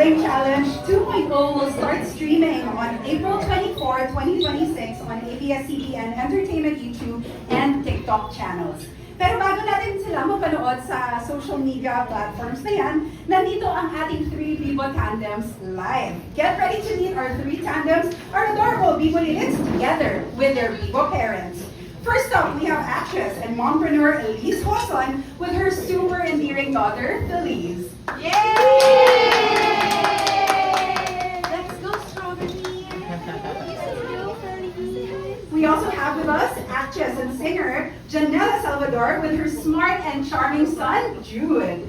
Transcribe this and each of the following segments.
Sibling Challenge 2.0 will start streaming on April 24, 2026 on ABS-CBN Entertainment YouTube and TikTok channels. Pero bago natin sila mapanood sa social media platforms na yan, nandito ang ating 3 Bibo tandems live. Get ready to meet our 3 tandems, our adorable Bibo Lilits together with their Bibo parents. First up, we have actress and mompreneur Elise Hoson with her super endearing daughter, Feliz. Yay! Let's go, strawberry! We also have with us actress and singer Janela Salvador with her smart and charming son, Jude.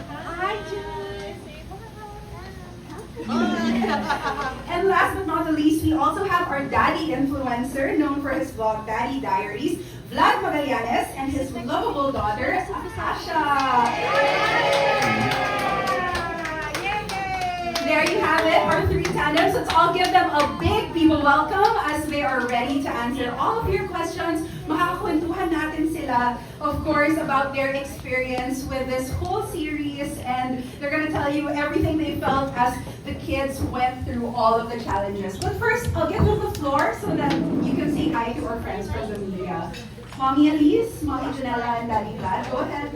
Hi, Jude! And last but not the least, we also have our daddy influencer known for his vlog Daddy Diaries, Vlad Magallanes, and his lovable daughter, Asha. There you have it, our 3 tandems. Let's all give them a big Bibo welcome as they are ready to answer all of your questions. Makakakwentuhan natin sila, of course, about their experience with this whole series, and they're gonna tell you everything they felt as the kids went through all of the challenges. But first, I'll get to the floor so that you can say hi to our friends from the media. Mommy Elise, Mommy Janela, and Daddy Vlad, go ahead.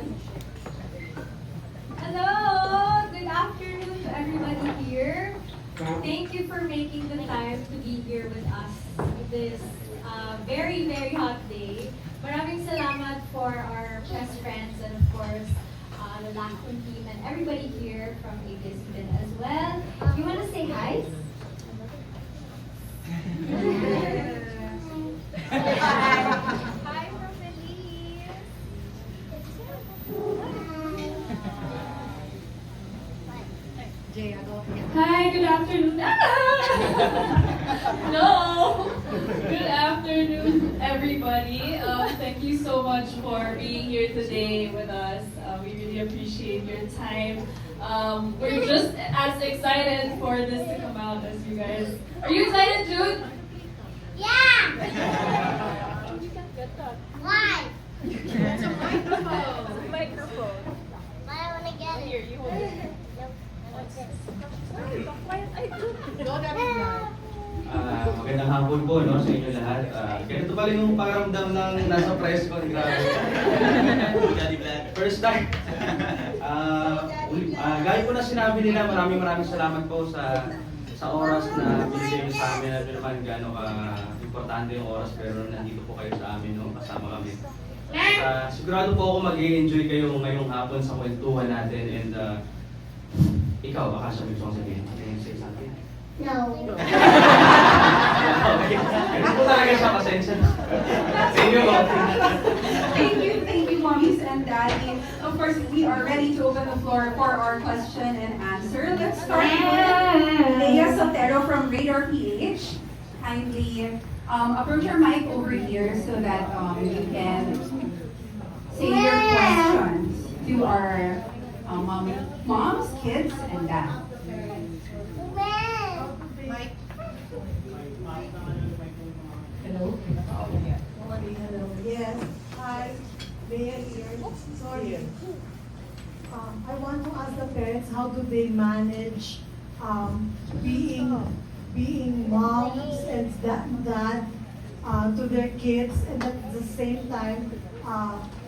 Hello! Good afternoon to everybody here. Thank you for making the time to be here with us this very, very hot day. Maraming salamat for our best friends and of course the Lacton team and everybody here from ABS-CBN as well. You want to say hi? Hi from Feliz. Hi, good afternoon. No. Good afternoon, everybody. Thank you so much for being here today with us. We really appreciate your time. We're just as excited for this to come out as you guys. Are you excited, Jude? Yeah! Why? It's a microphone. Microphone. Why I wanna get it? Here, you hold it. Nope. What's this? Magandang hapon po no, sa inyo lahat. Ganito pala yung pakiramdam ng nasa press con. Grabe. First time. Gaya po na sinabi nila, maraming salamat po sa oras na binigay niyo sa amin. At naman gaano importante yung oras, pero nandito po kayo sa amin, no? Kasama kami. Sigurado po ako mag-i-enjoy kayo ngayong hapon sa kwentuhan natin. And ikaw, Akasha, may gusto kong sabihin. Can you say something? No. Okay. Ganun po talaga siya, pasensya na. Thank you. Thank you, mommies and daddy. Of course, we are ready to open the floor for our question and answer. Let's start with Leia Sotero from Radar PH. Kindly approach your mic over here so that you can say your questions to our moms, kids, and dad. Hello? Hello. Yes. Hi. Leah here. Sorry. I want to ask the parents, how do they manage being moms and dad to their kids, and at the same time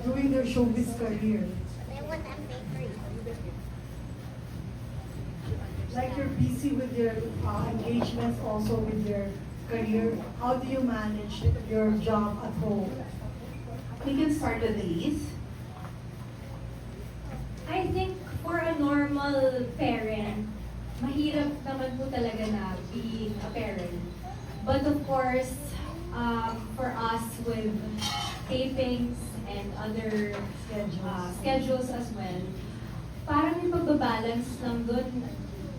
doing their showbiz career? I want a bakery. Like you're busy with your engagements, also with your career. How do you manage your job at home? We can start with Elise. I think for a normal parent, mahirap naman po talaga na being a parent. But of course, for us with tapings and other schedules as well, parang yung pagbabalance ng dun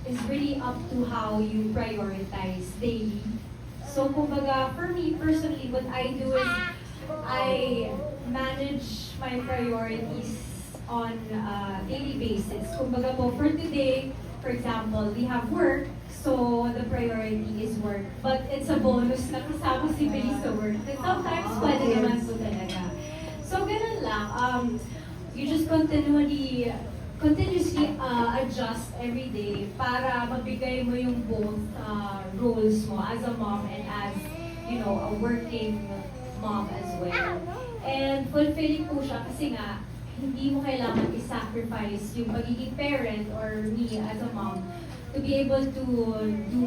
is really up to how you prioritize daily. So kumbaga, for me personally, what I do is I manage my priorities on a daily basis. Kumbaga po, for today, for example, we have work, so the priority is work. But it's a bonus na kasama si Billy sa work. And sometimes pwede naman po talaga. So ganun lang. you just continuously adjust every day para magbigay mo yung both roles mo as a mom and as, you know, a working mom as well. And fulfilling po siya kasi nga, hindi mo kailangan i-sacrifice yung pagiging parent or me as a mom to be able to do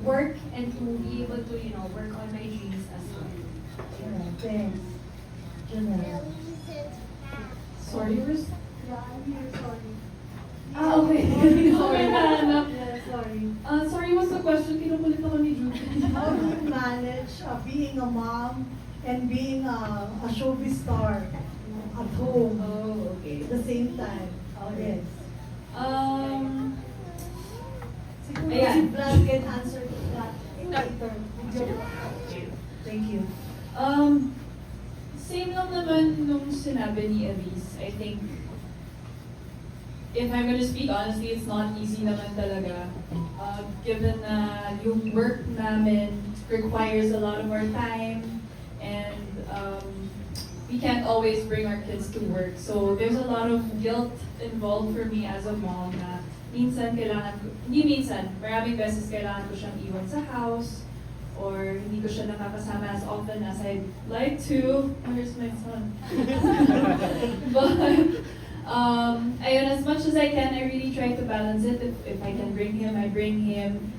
work and to be able to, you know, work on my dreams as well. Yeah, thanks. Janelle. Sorry, Ruth? Yeah, I'm here, sorry. Okay. Sorry, nahanap. Yeah, sorry. Sorry, what's the question? Kinukulit ako ni Judy. How do you manage being a mom and being a showbiz star at home Oh, okay. at the same time? Okay. Yes. Siguro Ayan. si Vlad can answer that later. Thank you. Same lang naman nung sinabi ni Elise. I think, if I'm gonna speak honestly, it's not easy naman talaga. Given na yung work namin requires a lot of our time and we can't always bring our kids to work. So there's a lot of guilt involved for me as a mom na minsan kailangan ko, hindi minsan, maraming beses kailangan ko siyang iwan sa house or hindi ko siya nakakasama as often as I'd like to. Where's my son? But, ayun, as much as I can, I really try to balance it. If I can bring him, I bring him.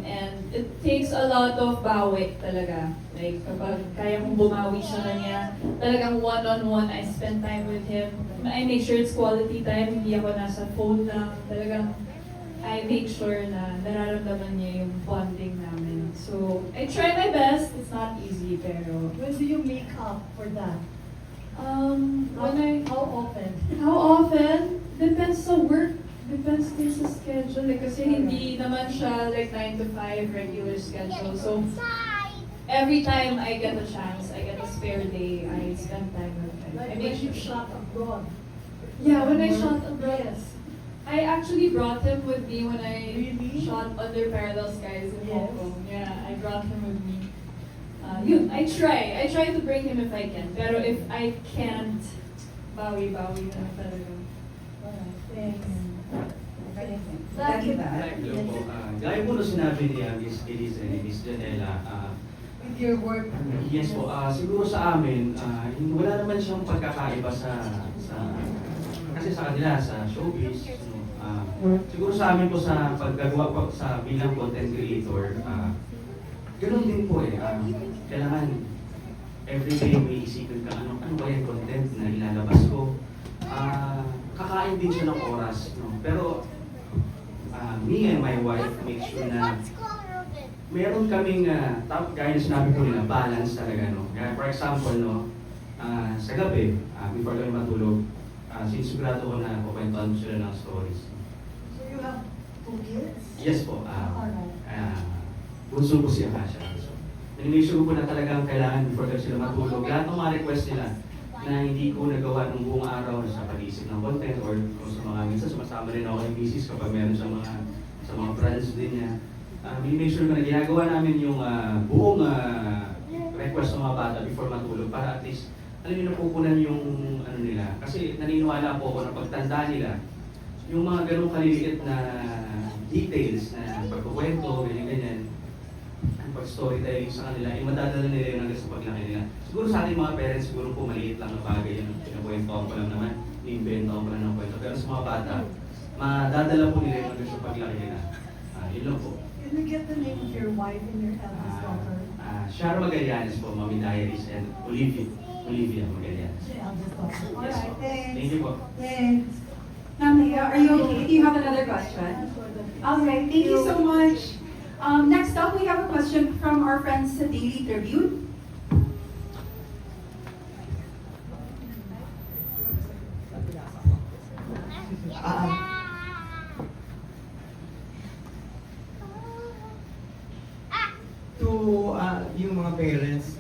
And it takes a lot of bawi talaga. Like, kapag kaya kong bumawi sa kanya, talagang one-on-one, I spend time with him. I make sure it's quality time, hindi ako nasa phone lang. Talagang, I make sure na nararamdaman niya yung bonding namin. So, I try my best. It's not easy, pero... When do you make up for that? How often? How often? Depends sa work. Depends din sa schedule. Like, kasi hindi naman siya like 9 to 5 regular schedule. So, every time I get a chance, I get a spare day, I spend time with him. Like I when make you sure. shot abroad? Yeah, when I shot abroad. Yes. I actually brought him with me when I Really? shot Under Parallel Skies in Hong Yes. Kong. Yeah, I brought him with me. I try to bring him if I can. Pero if I can't, bawi na lang talaga. Alright, thanks. Thank you, Hello po. Gaya po na sinabi ni Miss Elise and Miss Janela, With your work. yes po, siguro sa amin, wala naman siyang pagkakaiba kasi sa kanila, sa showbiz, siguro sa amin po sa paggagawa po sa bilang content creator, ganoon din po eh, kailangan everyday may isipin ka, ano ba yung content na ilalabas ko, kakain din siya ng oras, no? Pero me and my wife make sure na meron kaming, gaya na sinabi ko nila, balance talaga, no? Kaya for example, no, sa gabi, before kami matulog, sinisigurado ko na kukwentuhan ko sila ng stories. So you have 2 kids? Yes po, Alright. bunso ko si Akasha. So, make sure ko na talagang kailangan before kami sila matulog, lahat ng mga request nila na hindi ko nagawa ng buong araw sa pag-iisip ng content or kung sa mga minsan sumasama rin ako ng misis kapag meron sa mga brands din niya. Make sure na ginagawa namin yung buong request ng mga bata before matulog para at least alam niyo napupunan yung ano nila. Kasi naniniwala po ako na pagtanda nila, yung mga ganong kaliliit na details na pagkukwento, ganyan-ganyan, ang pag-storytelling sa kanila, madadala nila yun hanggang sa paglaki nila. Siguro sa ating mga parents, siguro po maliit lang na bagay yun. Pinakwento ko lang naman, i-invento ko lang ng kwento. Pero sa mga bata, madadala po nila yun hanggang sa paglaki nila. Yun lang po. Can we get the name of your wife and your eldest daughter? Shara Magallanes po, Mommy Diaries, and Olivia Magallanes. The eldest daughter. Yes Alright, po. thanks. Thank you po. Thanks. Ma'am Leah, are you okay? Do you have another question? Okay, thank you so much. Next up, we have a question from our friends sa Daily Tribune. To yung mga parents,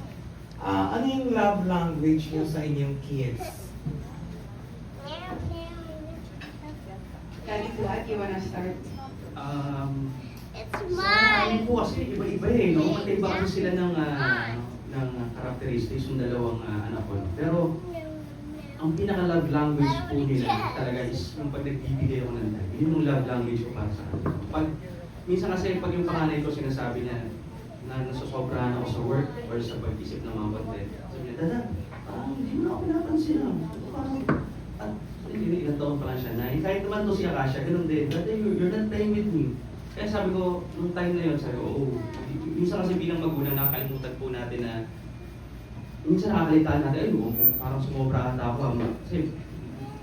ano yung love language nyo sa inyong kids? Daddy Vlad, you wanna start? It's Sa mine. amin po kasi iba-iba eh, no? Magkaiba kasi sila ng characteristics yung dalawang anak ko. Pero ang pinaka-love language po nila talaga is yung pag nagbibigay ako ng time. Yun yung love language ko para sa kanila. Minsan kasi pag yung panganay ko sinasabi niya na nasosobrahan ako sa work or sa pag-isip ng mga content. Sabi niya, Dada, parang hindi mo na ako pinapansin ah. Parang, at ilang taon pa lang siya na, kahit naman to si Akasha, ganun din. Dada, you're not playing with me. Kaya sabi ko, nung time na yun, sabi ko, oo. Minsan kasi bilang magulang, nakakalimutan po natin na minsan nakakalitaan natin, ay, parang sumobra ata ako. Kasi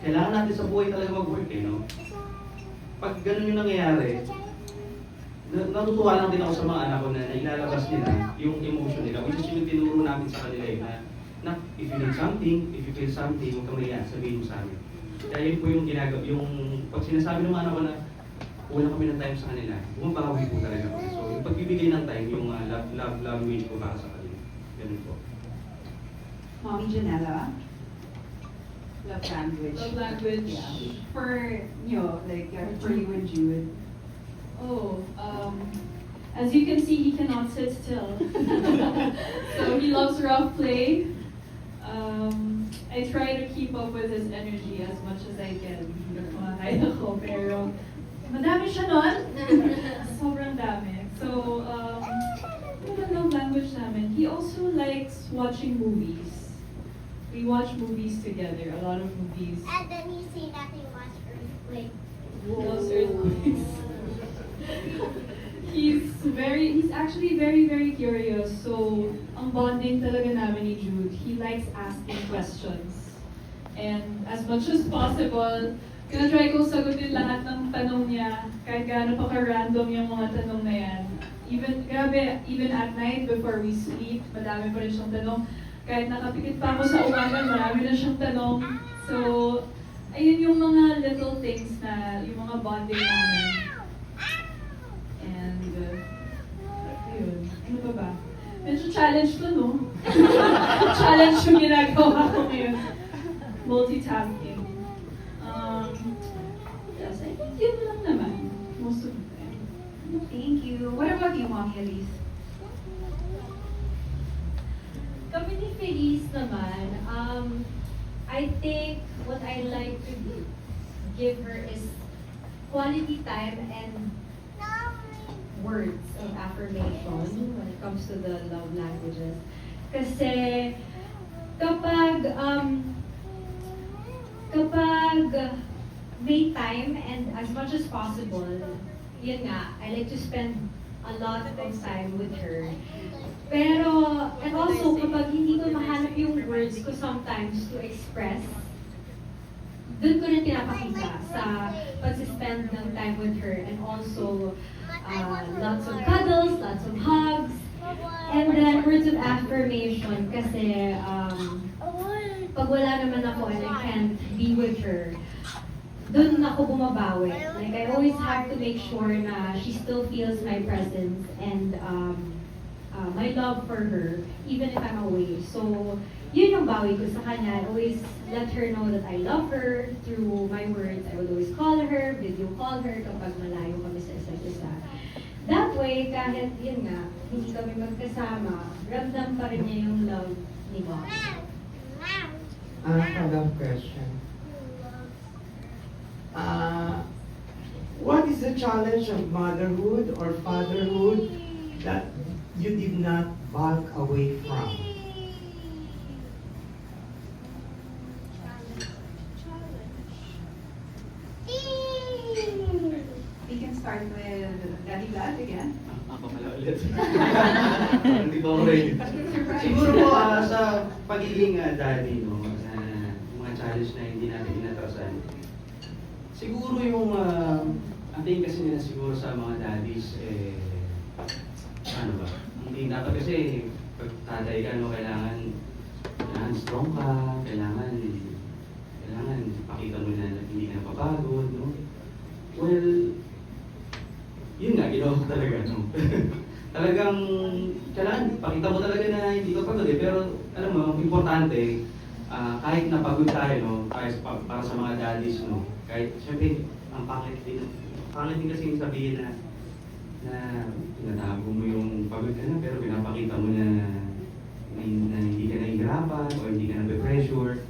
kailangan natin sa buhay talaga mag-work eh, no? Pag ganun yung nangyayari, natutuwa lang din ako sa mga anak ko na ilalabas nila yung emotion nila. Which is yung tinuro namin sa kanila eh, na if you need something, if you feel something, huwag kang mahiya, sabihin mo sa amin. Kaya yun po yung ginagawa, yung pag sinasabi ng mga anak ko na wala kami ng time sa kanila, bumabawi po talaga ako. So yung pagbibigay ng time, yung love language ko para sa kanila. Ganun po. Mommy Janela, love language. Love language. Yeah. For for you and Jude. Oh, as you can see, he cannot sit still. So he loves rough play. I try to keep up with his energy as much as I can. Kumakain ako, pero madami siya nun. Sobrang dami. So, yung love language namin, he also likes watching movies. We watch movies together, a lot of movies. And then you see that they watch Earthquake. He loves earthquakes. He's actually very, very curious. So, ang bonding talaga namin ni Jude, he likes asking questions. And as much as possible, try ko sagutin lahat ng tanong niya, kahit gaano pa ka-random yung mga tanong na yan. Even at night before we sleep, madami pa rin siyang tanong. Kahit nakapikit pa ako sa umaga, marami na siyang tanong. So, ayun yung mga little things na, yung mga bonding namin. And, ayun. Ano pa ba? Medyo challenge to, no? Challenge yung ginagawa ko ngayon. Multitasking. Yes, I think yun lang naman. Most of the time. Thank you. What about you, Mommy Elise? Kami ni Feliz naman, I think what I like to give her is quality time and words of affirmation when it comes to the love languages. Kasi kapag may time and as much as possible, yun nga, I like to spend a lot of time with her. Pero, and also, kapag hindi ko mahanap yung words ko sometimes to express, dun ko rin pinapakita sa pag-spend ng time with her. And also, lots of cuddles, lots of hugs, and then words of affirmation. Kasi, pag wala naman ako and I can't be with her, dun ako bumabawi. Like, I always have to make sure na she still feels my presence and my love for her, even if I'm away. So, yun yung bawi ko sa kanya. I always let her know that I love her through my words. I would always call her, video call her kapag malayo kami sa isa't isa. That way, kahit yun nga, hindi kami magkasama, ramdam pa rin niya yung love ni Mom. Follow-up question. What is the challenge of motherhood or fatherhood that you did not back away from? We can start with Daddy Vlad again. Ako pala ulit. Hindi pa ako ready. Siguro po sa pagiging daddy, no, mga challenge na hindi natin inatrasan. Siguro yung, ang tingin kasi nila siguro sa mga daddies, ano ba? Hindi dapat kasi pag tatay ka, no, kailangan strong ka, kailangan pakita mo na hindi ka napapagod, no? Well, yun nga, ginawa ko talaga, no? Talagang, kailangan, pakita mo talaga na hindi ka pagod eh. Pero, alam mo, importante, kahit napagod tayo, no? Para sa mga daddies, no? Kahit, syempre, ang pangit din kasi sabihin na tinatago mo yung pagod ka na, pero pinapakita mo na hindi ka nahihirapan o hindi ka na-pressure.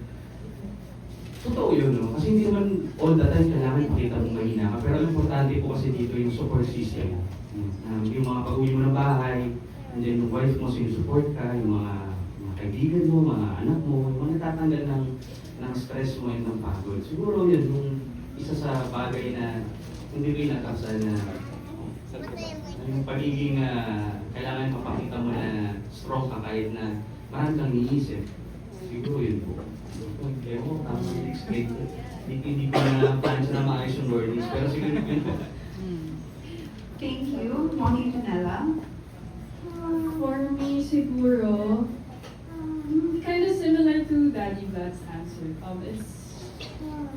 totoo yun, no? Kasi hindi naman all the time kailangan pakita mong mahina ka. Pero ang importante po kasi dito yung support system. Yung mga pag-uwi mo ng bahay, and then yung wife mo, sinusupport ka, yung mga kaibigan mo, mga anak mo, yung mga natatanggal ng stress mo and ng pagod. Siguro yun, yung isa sa bagay na hindi ko inakasa na yung pagiging kailangan mapakita mo na strong ka kahit na marami kang iniisip. Siguro yun po. Okay, tama yung explain ko. Hindi ko na paano na maayos yung wordings, pero siguro yun po. Thank you. Mommy Janela. For me, siguro, kind of similar to Daddy Vlad's answer. It's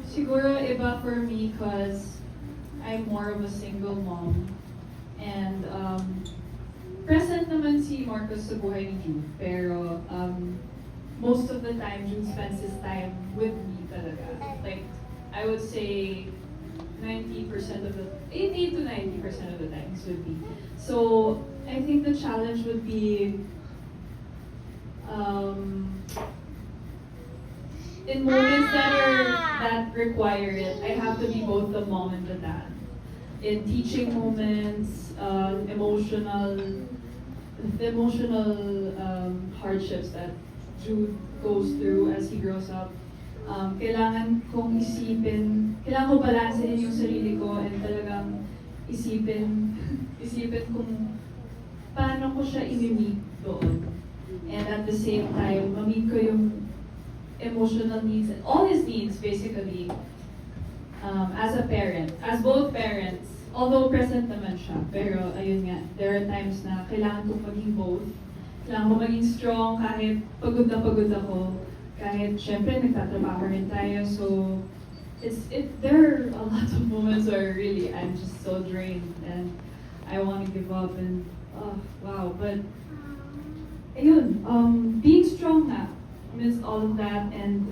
siguro iba for me because I'm more of a single mom. And present naman si Marcos sa buhay ni Jude. Pero most of the time, Jude spends his time with me talaga. Like, I would say 80 to 90% of the times would be. So I think the challenge would be in moments that require it, I have to be both the mom and the dad. In teaching moments, emotional hardships that Jude goes through as he grows up. Kailangan kong kailangan ko balansehin yung sarili ko and talagang isipin kung paano ko siya i-meet doon. And at the same time, ma-meet ko yung emotional needs, all his needs basically, as a parent, as both parents. Although present naman siya, pero ayun nga, there are times na kailangan kong maging both. Kailangan ko maging strong kahit pagod ako. Kahit syempre nagtatrabaho rin tayo, so there are a lot of moments where really I'm just so drained and I want to give up and wow, but ayun, being strong na amidst all of that, and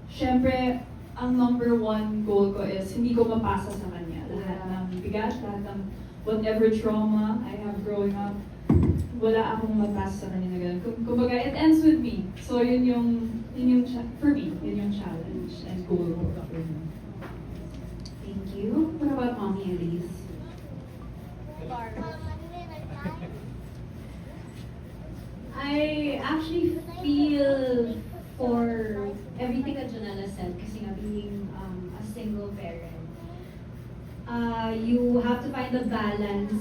syempre ang number one goal ko is hindi ko mapasa sa kanya lahat ng bigat, lahat ng whatever trauma I have growing up. Wala akong mapasa sa kanya na ganun. Kumbaga, it ends with me. So yun yung for me, yun yung challenge and goal ko. Thank you. What about Mommy Elise? I actually feel for everything that Janela said, kasi nga being a single parent, you have to find the balance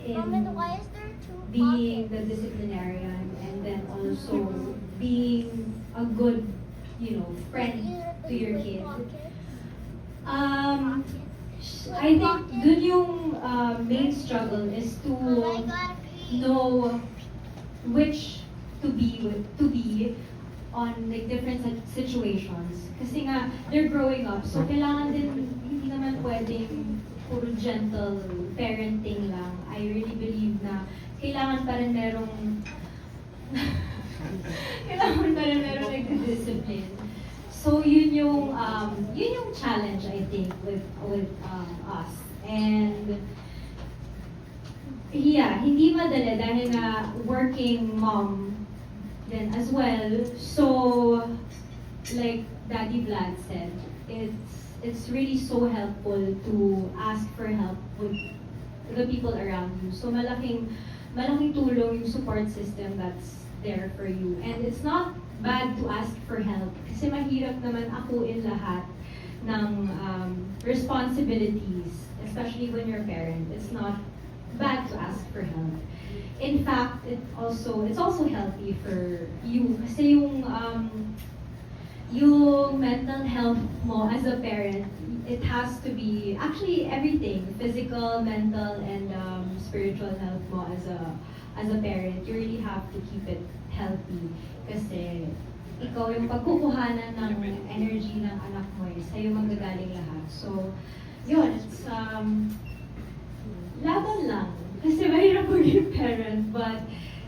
in Why is there two being the disciplinarian and then also being a good, friend to your kid. I think dun yung main struggle is to know which to be on like different situations. Kasi nga, they're growing up, so kailangan din, hindi naman pwedeng puro gentle parenting lang. I really believe na kailangan pa rin merong nagdi-discipline. So yun yung challenge I think with us. And yeah, hindi madali dahil na working mom then as well. So like Daddy Vlad said, it's really so helpful to ask for help with the people around you. So malaking tulong yung support system that's there for you. And it's not bad to ask for help kasi mahirap naman akuin lahat ng responsibilities, especially when you're a parent. It's not bad to ask for help. In fact, it's also healthy for you kasi yung mental health mo as a parent, it has to be actually everything, physical, mental, and spiritual health mo as a parent. You really have to keep it healthy kasi ikaw yung pagkukuhanan ng energy ng anak mo, sa'yo manggagaling lahat. So, yun, it's laban lang. Kasi mahirap maging parent, but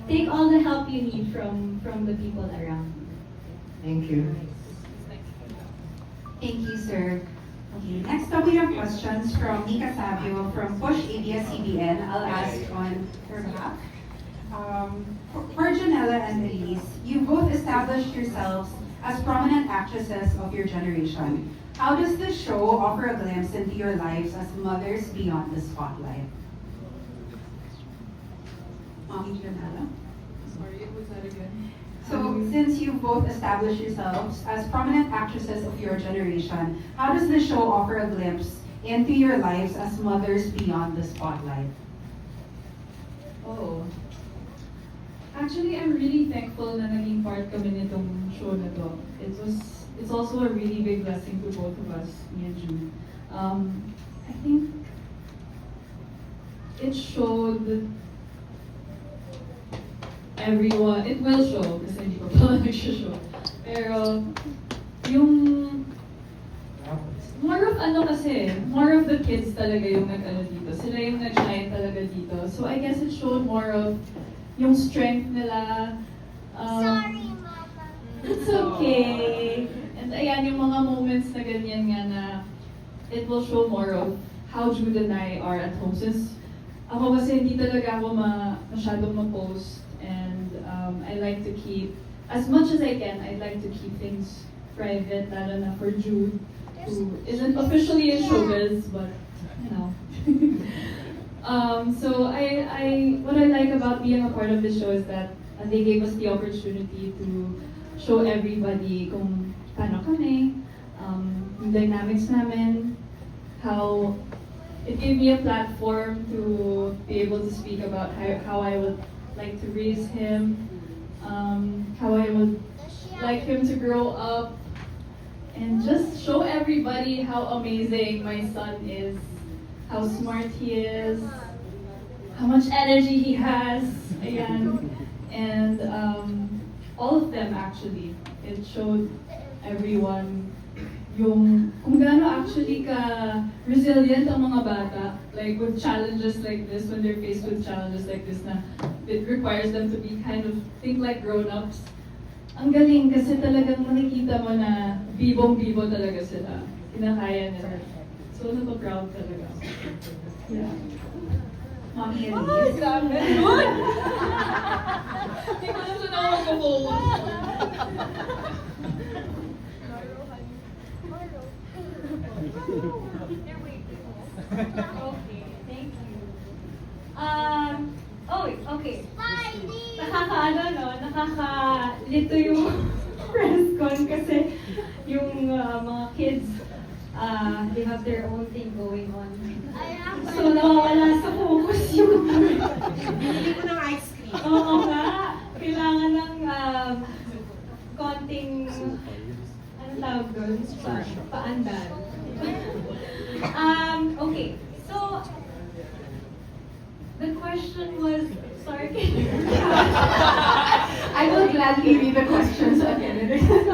take all the help you need from the people around you. Thank you. Thank you, sir. Okay, next up we have questions from Nika Savio from Push ABS-CBN. I'll ask on her behalf. For Janela and Elise, you both established yourselves as prominent actresses of your generation, how does the show offer a glimpse into your lives as mothers beyond the spotlight? Mommy Janela? Sorry, was that again? So, since you both established yourselves as prominent actresses of your generation, how does the show offer a glimpse into your lives as mothers beyond the spotlight? Oh. Actually, I'm really thankful na naging part kami nitong show na to. It's also a really big blessing to both of us, me and Jude. I think it showed everyone, it will show, kasi hindi pa pala nagsishow. Pero, yung, more of ano kasi, more of the kids talaga yung nag-ano dito. Sila yung nag-shine talaga dito. So I guess it showed more of yung strength nila. Sorry, Mama. It's okay. And ayan, yung mga moments na ganyan nga na it will show more of how Jude and I are at home. Since ako kasi hindi talaga ako masyadong ma-post and I like to keep, as much as I can, I like to keep things private, lalo na for Jude, who isn't officially in showbiz, but you know. So what I like about being a part of the show is that they gave us the opportunity to show everybody kung paano kami, yung dynamics namin, how it gave me a platform to be able to speak about how I would like to raise him, how I would like him to grow up, and just show everybody how amazing my son is, how smart he is, how much energy he has, ayan. And all of them actually, it showed everyone yung kung gaano actually ka resilient ang mga bata, like with challenges like this, when they're faced with challenges like this na it requires them to be kind of think like grown-ups. Ang galing kasi talagang makikita mo na bibong-bibo talaga sila. Kinakaya nila. So, proud talaga. Yeah. Mommy Ay, Elise? grabe! Good! Hindi ko na siya nakakapag-focus. Okay, thank you. Okay. Spidey! Nakakalito yung press con kasi yung mga kids, they have their own thing going on. So, nawawala sa focus yung Bili ko ng ice cream. Oo nga. Kailangan ng konting, ano tawag doon? Paandar. Okay. So, the question was, sorry. I will gladly read the questions again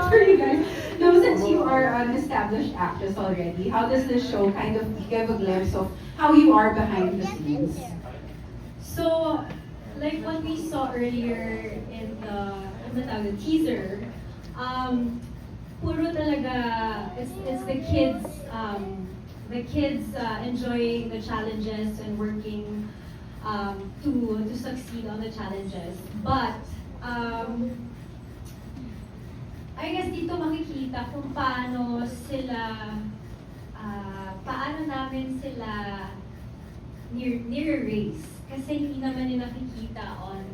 for you guys. Now, since you are an established actress already, how does this show kind of give a glimpse of how you are behind the scenes? So, like what we saw earlier in the teaser, puro talaga, it's the kids enjoying the challenges and working to succeed on the challenges. But I guess dito makikita kung paano namin sila near-race. Kasi hindi naman yung nakikita on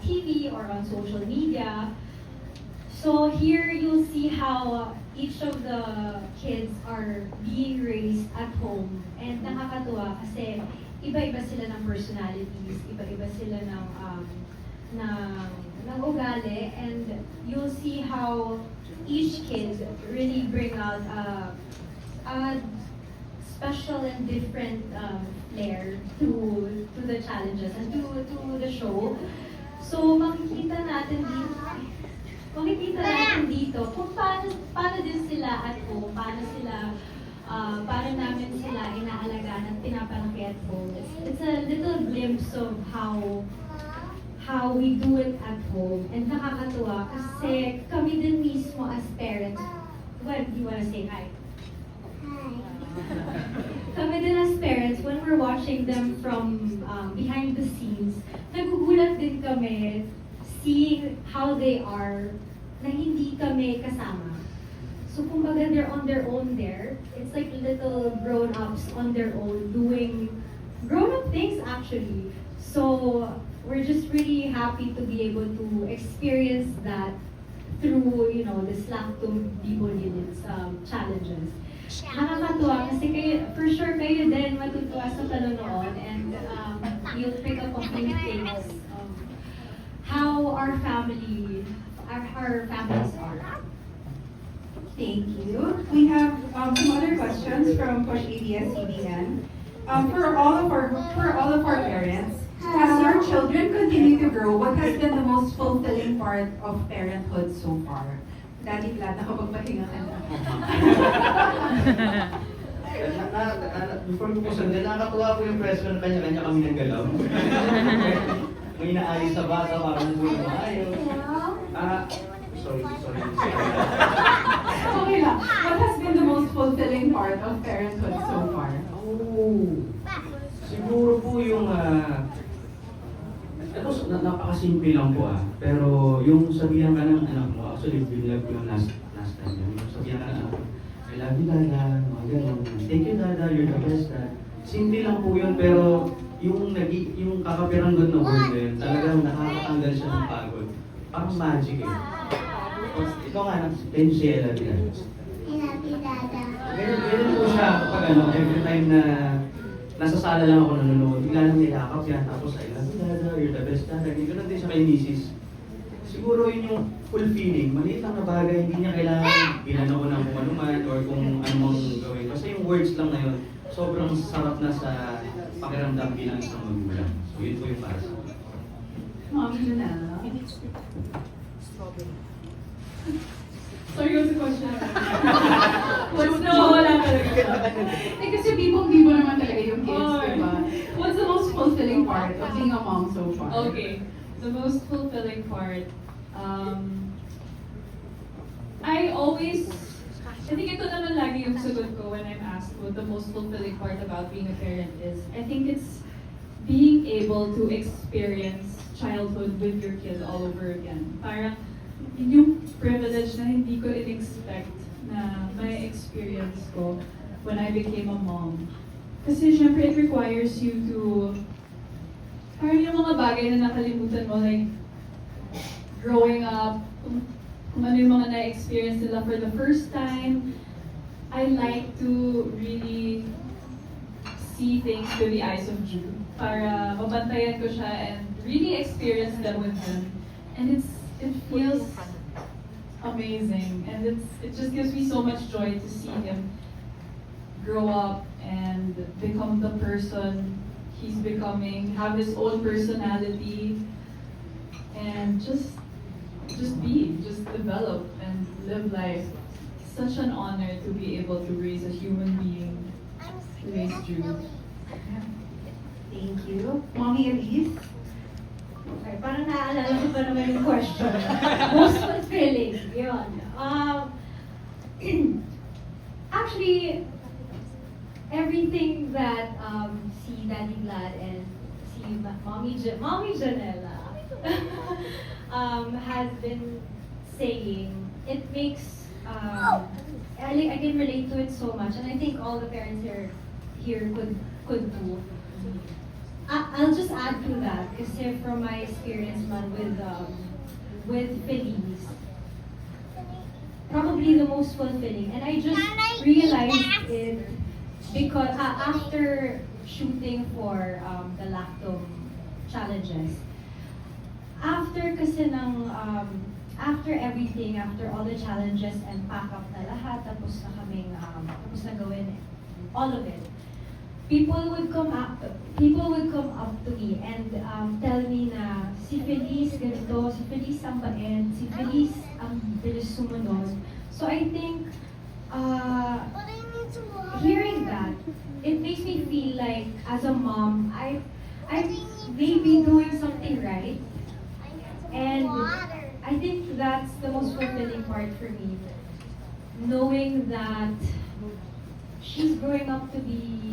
TV or on social media. So here you'll see how each of the kids are being raised at home. And nakakatuwa kasi iba-iba sila ng personalities, iba-iba sila ng ugali, and you'll see how each kid really bring out a special and different flair to the challenges and to the show. So makikita natin dito kung paano din sila at home, paano namin sila inaalagaan at pinapalaki at home. It's a little glimpse of how we do it at home. And nakakatuwa kasi kami din mismo as parents, well, do you wanna say hi? Kami din as parents, when we're watching them from behind the scenes, nagugulat din kami seeing how they are na hindi kami kasama. So kumbaga they're on their own there. It's like little grown-ups on their own doing grown-up things actually. So we're just really happy to be able to experience that through, you know, this Lactum Bibo Units challenges. Nakakatuwa kasi kayo, for sure kayo din matutuwa sa panonood and you'll pick up a few things of how our families are. Thank you. We have some other questions from Push ABS-CBN. For all of our parents, as your children continue to grow, what has been the most fulfilling part of parenthood so far? Daddy Vlad, nakapagpahinga ka na. Before ko po sundin, nakakatuwa po yung press ko na kanya-kanya kami ng galaw. May naayos sa bata para buhay na maayos. Sorry. Okay lang. What has been the most fulfilling part of parenthood so far? Siguro po yung ito, napakasimple lang po pero yung sabihan ka ng anak mo, actually binilag ko yung last time yun. Yung sabihan ka ng anak mo, I love you Dada, mga ganun. Thank you Dada, you're the best Dad. Simple lang po yun, pero yung kakapiranggot na word na yun, talagang nakakatanggal siya ng pagod. Parang magic eh. Tapos, ito nga, can you say I love you Dada? I love you, Dada. Ganun po siya kapag every time na nasa sala lang ako nanonood, bigla nang nilakap yan, tapos I love you Dada, you're the best Dada. Ganun din siya kay Mrs. Siguro yun yung fulfilling, maliit lang na bagay, hindi niya kailangan bilan ako ng kung ano man or kung ano mang gawin. Basta yung words lang na yun, sobrang sarap na sa pakiramdam bilang isang magulang. So yun po yung para sa akin. Mommy Janela. Sorry, what's the question? Wala talaga. Eh kasi bibong-bibo naman talaga yung kids, Oh. di ba? What's the most fulfilling part of being a mom so far? Okay, the most fulfilling part. I think ito naman lagi yung sagot ko when I'm asked what the most fulfilling part about being a parent is. I think it's being able to experience childhood with your kid all over again. Parang yun yung privilege na hindi ko in-expect na may experience ko when I became a mom. Kasi syempre it requires you to parang yung mga bagay na nakalimutan mo, like growing up, kung ano yung mga na-experience nila for the first time. I like to really see things through the eyes of Jude para mabantayan ko siya and really experience them with him. And it feels amazing, and it just gives me so much joy to see him grow up and become the person he's becoming, have his own personality, and just develop and live life. Such an honor to be able to raise a human being, to raise Jude. Thank you. Mommy Elise? Okay, parang naaalala ko pa naman yung question. Most fulfilling, yun. Actually, everything that si Daddy Vlad and si Mommy Janela has been saying, it makes, I can relate to it so much, and I think all the parents here could do. I'll just add to that, kasi from my experience man with Feliz, probably the most fulfilling, and I just realized it because after shooting for the Lactum challenges, after kasi ng after everything, after all the challenges and pack up na lahat, tapos na gawin all of it. People would come up to me and tell me na si Feliz ganito, si Feliz ang bait, si Feliz ang bilis sumunod. So I think hearing that, it makes me feel like as a mom, I may be doing something right. And I think that's the most fulfilling part for me. Knowing that she's growing up to be,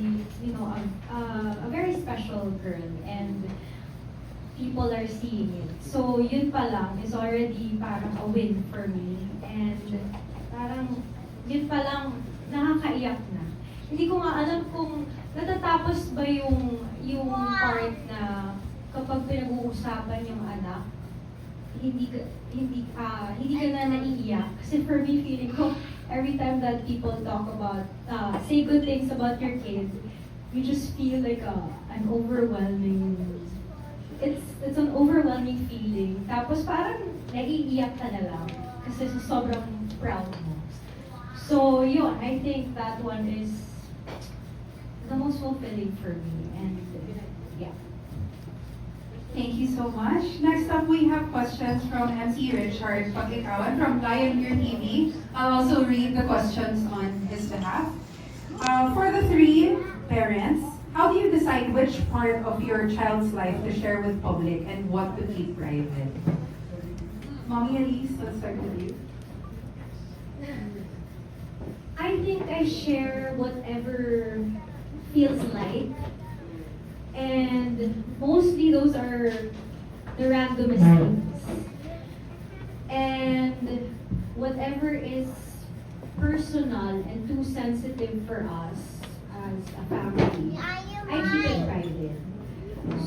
a very special girl, and people are seeing it. So yun pa lang is already parang a win for me. And parang yun pa lang nakakaiyak na. Hindi ko nga alam kung natatapos ba yung part na kapag pinag-uusapan yung anak, hindi ka na naiiyak. Kasi for me, feeling ko, every time that people talk about, say good things about your kid, you just feel like an overwhelming, it's an overwhelming feeling. Tapos parang naiiyak ka na lang kasi sobrang proud mo. So yun, I think that one is the most fulfilling for me. And yeah. Thank you so much. Next up, we have questions from MC Richard Pagikawan from Pioneer TV. I'll also read the questions on his behalf. For the three parents, how do you decide which part of your child's life to share with public and what to keep private? Mommy Elise, let's start with you. I think I share whatever feels like. And mostly those are the randomest things. And whatever is personal and too sensitive for us as a family, I keep it private.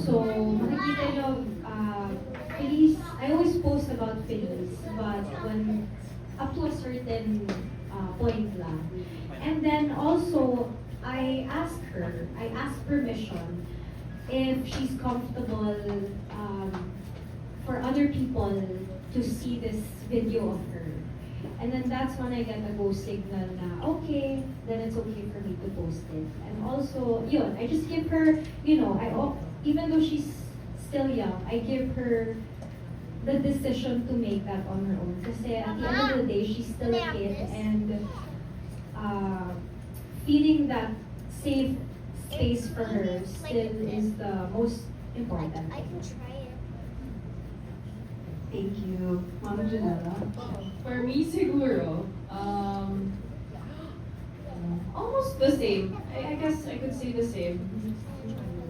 So, makikita nyo, Feliz, I always post about Feliz, but when up to a certain point lang. And then also, I ask permission if she's comfortable for other people to see this video of her. And then that's when I get a go signal na, okay, then it's okay for me to post it. And also, yun, I just give her, even though she's still young, I give her the decision to make that on her own. Kasi at the end of the day, she's still a kid, and feeling that safe space for her still is the most important. I can try it. Thank you. Mama Janela. For me, siguro, almost the same. I guess I could say the same.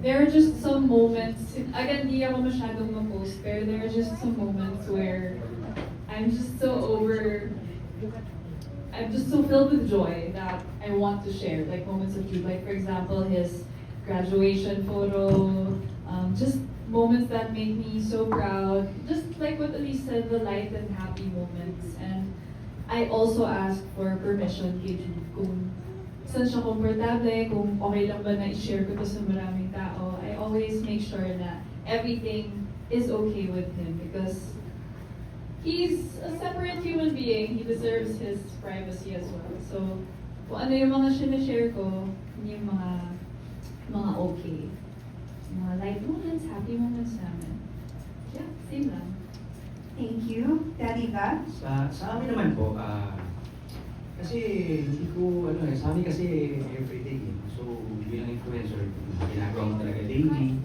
There are just some moments, again, di ako masyadong ma-post, pero there are just some moments where I'm just so filled with joy that I want to share, like moments of joy. Like for example, his graduation photo, just moments that make me so proud. Just like what Elise said, the light and happy moments. And I also ask for permission kay Jude kung saan siya komportable, kung okay lang ba na i-share ko to sa maraming tao. I always make sure na everything is okay with him because he's a separate human being. He deserves his privacy as well. So, kung ano yung mga sinashare ko, yun yung mga okay. Mga light moments, happy moments namin. Yeah, same lang. Thank you. Daddy Vat. Sa amin naman po, kasi hindi ko, sa amin kasi everyday. So, bilang influencer, ginagawa mo talaga daily.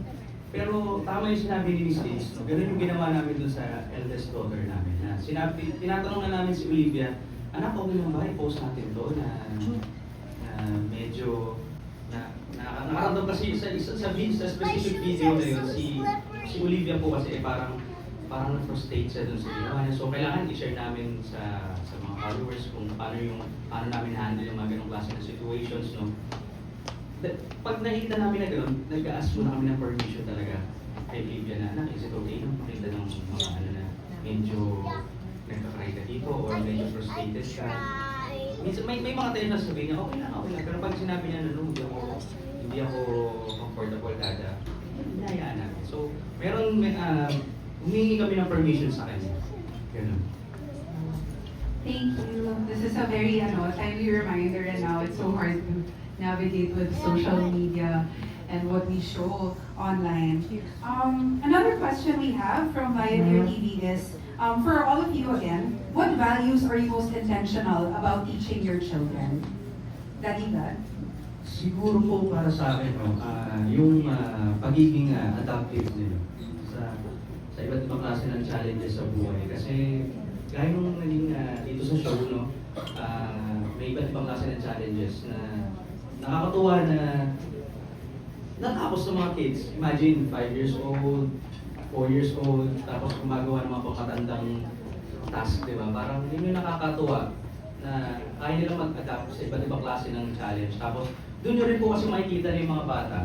Pero tama yung sinabi ni Miss Liz, no? Ganun yung ginawa namin dun sa eldest daughter namin. Na tinatanong na namin si Olivia, anak, okay lang ba? I-post natin to na medyo nakaramdam kasi sa specific video na yun, si Olivia po kasi parang na-frustrate siya dun sa ginawa niya. So kailangan i-share namin sa mga followers kung paano namin handle yung mga ganong klase ng situations, no? Pag nakita namin na gano'n, nag-ask muna kami ng permission talaga kay Olivia na, anak, is it okay nang makita ng mga na medyo nagka-cry ka dito or medyo frustrated ka? Minsan, may mga tayo na sabihin niya, okay lang. Pero pag sinabi niya na, no, hindi ako comfortable kada, hinayaan namin. So, humingi kami ng permission sa kanya. Ganun. Thank you. This is a very timely reminder, and now it's so hard to navigate with social media and what we show online. Another question we have from Pioneer TV is, for all of you again, what values are you most intentional about teaching your children? Daddy Dad? Siguro po para sa akin, yung pagiging adaptive nila sa iba't ibang klase ng challenges sa buhay. Kasi gaya nung naging dito sa show, no, may iba't ibang klase ng challenges na nakakatuwa na natapos ng mga kids. Imagine, 5 years old, 4 years old, tapos gumagawa ng mga papatandang task, di ba? Parang yun yung nakakatuwa na kaya nila mag-adapt sa iba't ibang klase ng challenge. Tapos doon nyo rin po kasi makikita ng mga bata,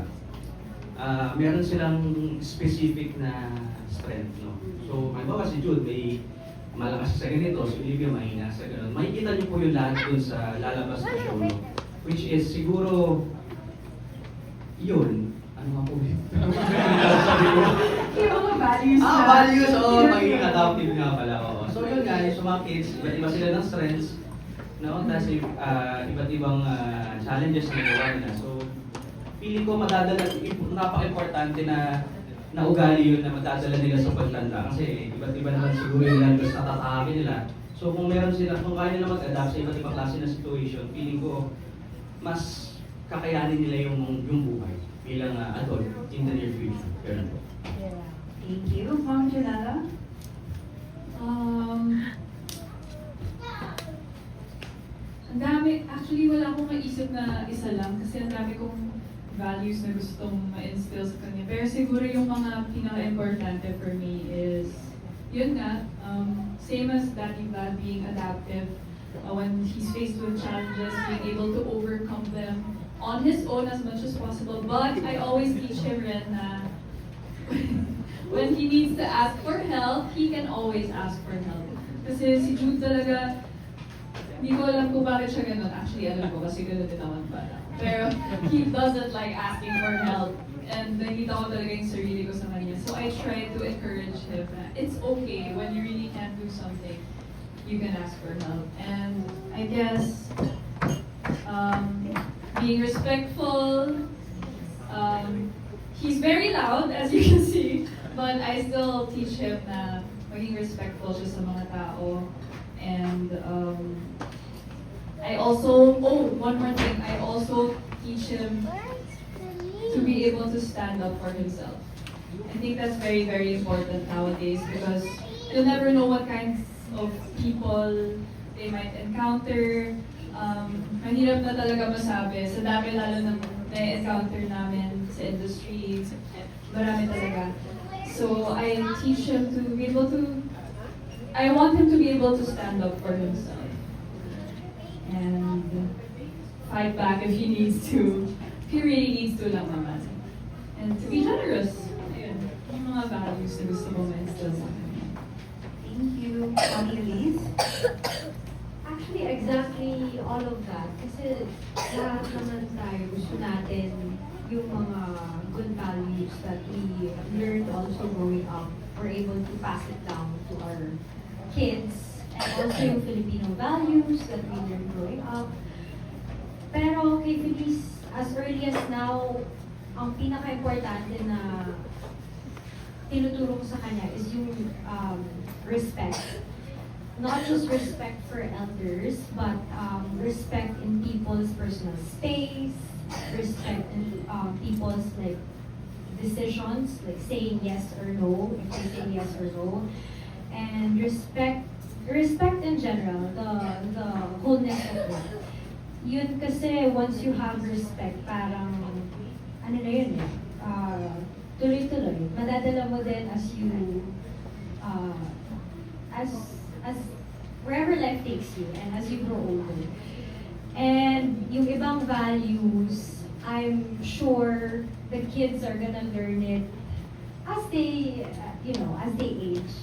meron silang specific na strength, no? So, halimbawa si Jude, may malakas sa ganito, si Olivia mahina sa ganun. Makikita niyo po yung lahat dun sa lalabas na show, no? Which is siguro, yun. Ano nga po yun? Sabi ko. Yung mga values na. Values, oo, magiging adaptive nga pala, oo. So yun nga, yung sa mga kids, iba't iba sila ng strengths, no? Tapos iba't ibang challenges na gawa nila. So, feeling ko madadala, napaka-importante na ugali yun na madadala nila sa pagtanda. Kasi iba't iba naman siguro yung language na tatakakin nila. So kung meron sila, kung kaya nila mag-adapt sa iba't ibang klase na situation, feeling ko mas kakayanin nila yung buhay bilang adult in the near future. Ganun po. Thank you. Ma'am Janela? Ang dami, actually wala akong maisip na isa lang kasi ang dami kong values na gustong ma-instill sa kanya. Pero siguro yung mga pinaka-importante for me is, yun nga, same as Daddy Vlad, being adaptive when he's faced with challenges, being able to overcome them on his own as much as possible. But I always teach him rin na when he needs to ask for help, he can always ask for help. Kasi si Jude talaga, hindi ko alam kung bakit siya ganun. Actually, alam ko kasi ganun din naman para. Pero he doesn't like asking for help. And nakita ko talaga yung sarili ko sa kanya. So I try to encourage him na it's okay when you really can't do something, you can ask for help. And I guess being respectful, he's very loud as you can see, but I still teach him na maging respectful siya sa mga tao. And I also, one more thing, I also teach him to be able to stand up for himself. I think that's very, very important nowadays because you'll never know what kinds of people they might encounter. Mahirap na talaga masabi. Sa dami lalo na na-encounter namin sa industry, marami talaga. So I teach him to be able to, I want him to be able to stand up for himself and fight back if he needs to. If he really needs to lang naman. And to be generous. Ayun, yung mga values na gusto ko ma-instill sa kanya. Thank you. Ma'am Elise? Actually, exactly all of that. Kasi lahat naman tayo gusto natin yung mga good values that we learned also growing up. We're able to pass it down to our kids. And also yung Filipino values that we learned growing up. Pero kay Felice, as early as now, ang pinaka-importante na tinuturo ko sa kanya is yung respect. Not just respect for elders, but respect in people's personal space, respect in people's like decisions, like saying yes or no, if they say yes or no, and respect in general, the wholeness of it. Yun kasi once you have respect, parang ano na yun eh, tuloy-tuloy. Madadala mo din as you as wherever life takes you and as you grow older. And yung ibang values, I'm sure the kids are gonna learn it as they, as they age.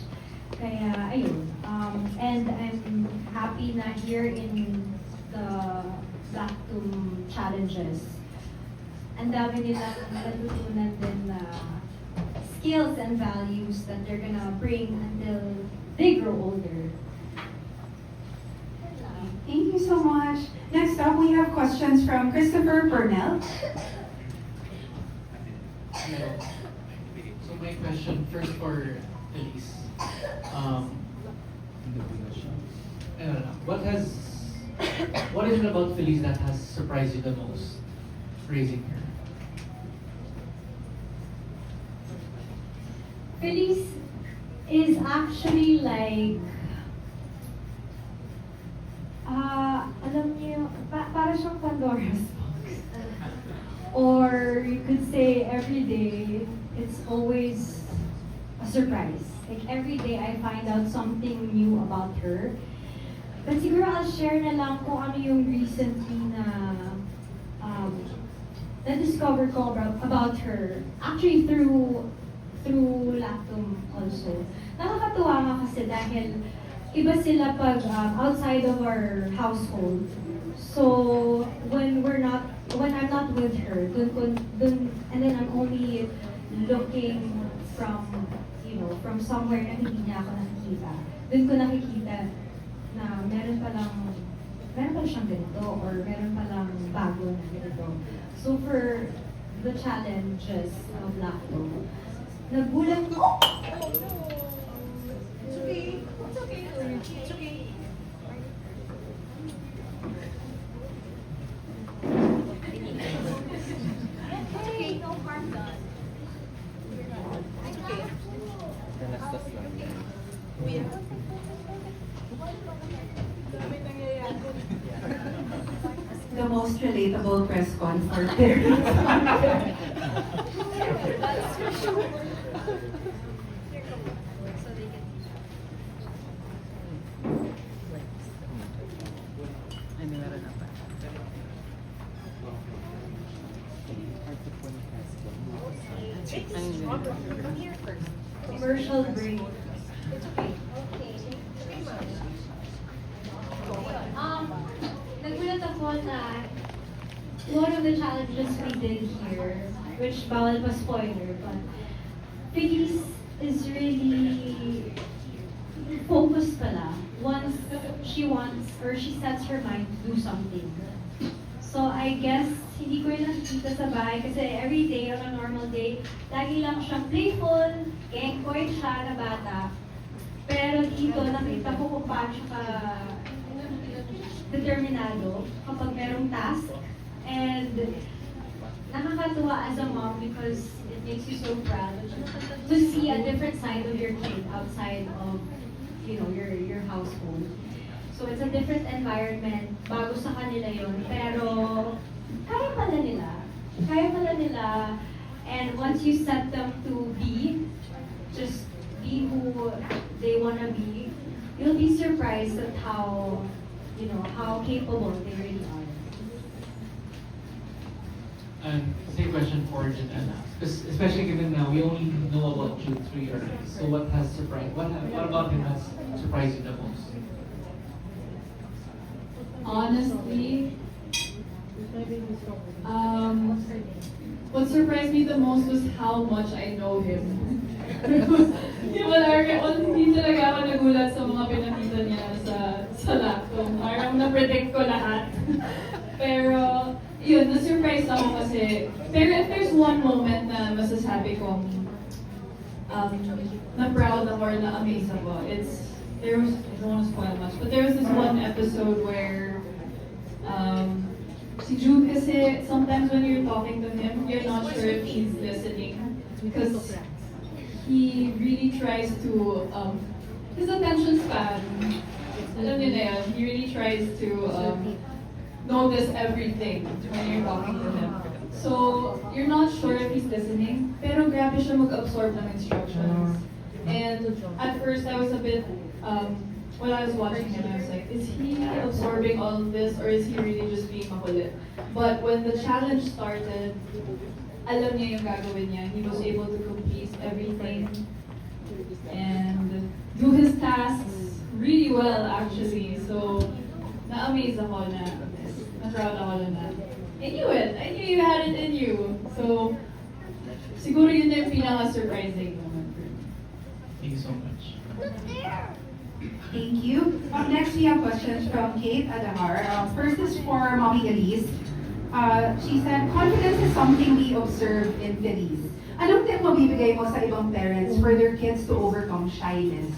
Kaya, ayun. And I'm happy na here in the Blacktoon challenges. Ang dami nilang natutunan din na skills and values that they're gonna bring until they grow older. Thank you so much. Next up, we have questions from Christopher Purnell. Hello. So my question first for Elise. What is it about Felice that has surprised you the most raising her? Felice is actually like, alam niyo, para siyang Pandora's box. Or you could say every day, it's always a a surprise. Like every day I find out something new about her. But siguro I'll share na lang kung ano yung recently na-discover ko about her. Actually through Lactum also. Nakakatuwa nga kasi dahil iba sila pag outside of our household. So when I'm not with her, and then I'm only looking from from somewhere na hindi niya ako nakikita. Dun ko nakikita na meron pala siyang ganito or meron palang bago na ganito. So for the challenges of Lacto, nagulat ko. It's okay. It's okay. It's okay. Okay, no harm done. The most relatable press con for parents. That's for sure. Come here first. Commercial break. It's okay. Okay. Nagulat ako na one of the challenges we did here, which bawal pa spoiler, but Feliz is really focused pala once she wants or she sets her mind to do something. So I guess hindi ko yun nakikita sa bahay kasi every day on a normal day, lagi lang siyang playful, kengkoy siya na bata. Pero dito nakita ko kung paano siya determinado kapag merong task. And nakakatuwa as a mom because it makes you so proud to see a different side of your kid outside of your household. So it's a different environment, bago sa kanila yon, pero kaya pala nila. And once you set them to just be who they wanna be, you'll be surprised at how capable they really are. And same question for Janella, especially given now we only know about Jude 3 early. So what about him has surprised you the most? Honestly, what surprised me the most was how much I know him. Hindi talaga ako nagulat sa mga pinakita niya sa Lactum. Parang na-predict ko lahat. Pero, yun, na-surprise ako kasi, pero if there's one moment na masasabi kong na proud ako or na-amaze ako, I don't want to spoil much, but there was this one episode where si Jude kasi, sometimes when you're talking to him, you're not sure if he's listening because he really tries to, his attention span, alam niyo na yun, he really tries to notice everything when you're talking to him. So, you're not sure if he's listening, pero grabe siya mag-absorb ng instructions. And at first, I was a bit, when I was watching him, I was like, is he absorbing all of this or is he really just being makulit? But when the challenge started, alam niya yung gagawin niya. He was able to complete everything and do his tasks really well actually. So, na-amaze ako na-proud ako na. I knew it! I knew you had it in you. So, siguro yun yung pinaka-surprising moment for me. Thank you so much. Thank you. Next, we have questions from Kate Adahar. First is for Mommy Elise. She said, confidence is something we observe in Feliz. Anong tip mo bibigay mo sa ibang parents for their kids to overcome shyness?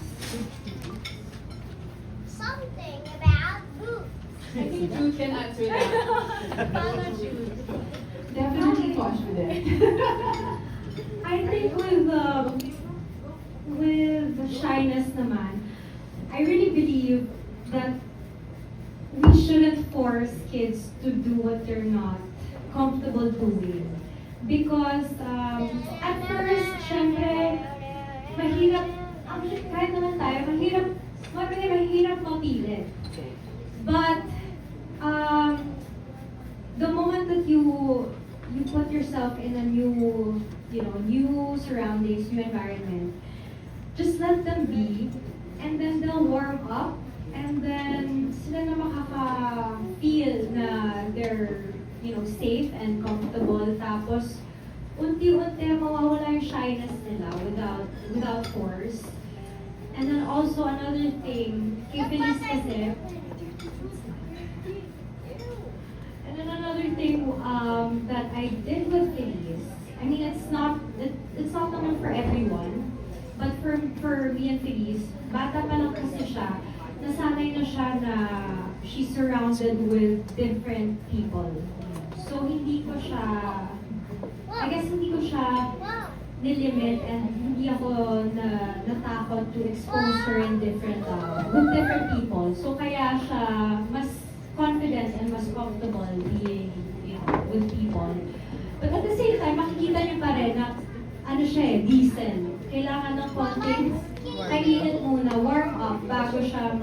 Something about boots. I think Jude can answer that. Mama Jude. Definitely confident. I think with the shyness naman, I really believe that we shouldn't force kids to do what they're not comfortable doing. Because at first, syempre, mahirap, actually, kahit naman tayo, mahirap mapilit. But, the moment that you put yourself in a new, new surroundings, new environment, just let them be, and then they'll warm up, and then sila na makaka-feel na they're, safe and comfortable. Tapos, unti-unti mawawala yung shyness nila without force. And then also another thing, kay Feliz kasi, and then another thing that I did with Feliz, I mean it's not naman for everyone, but for me and Feliz, bata pa lang kasi siya, nasanay na siya na she's surrounded with different people. So hindi ko siya nilimit and hindi ako natakot to expose her in different, with different people. So kaya siya mas confident and mas comfortable being, with people. But at the same time, makikita niyo pa rin na decent. Kailangan ng konting kainit muna, warm up bago siya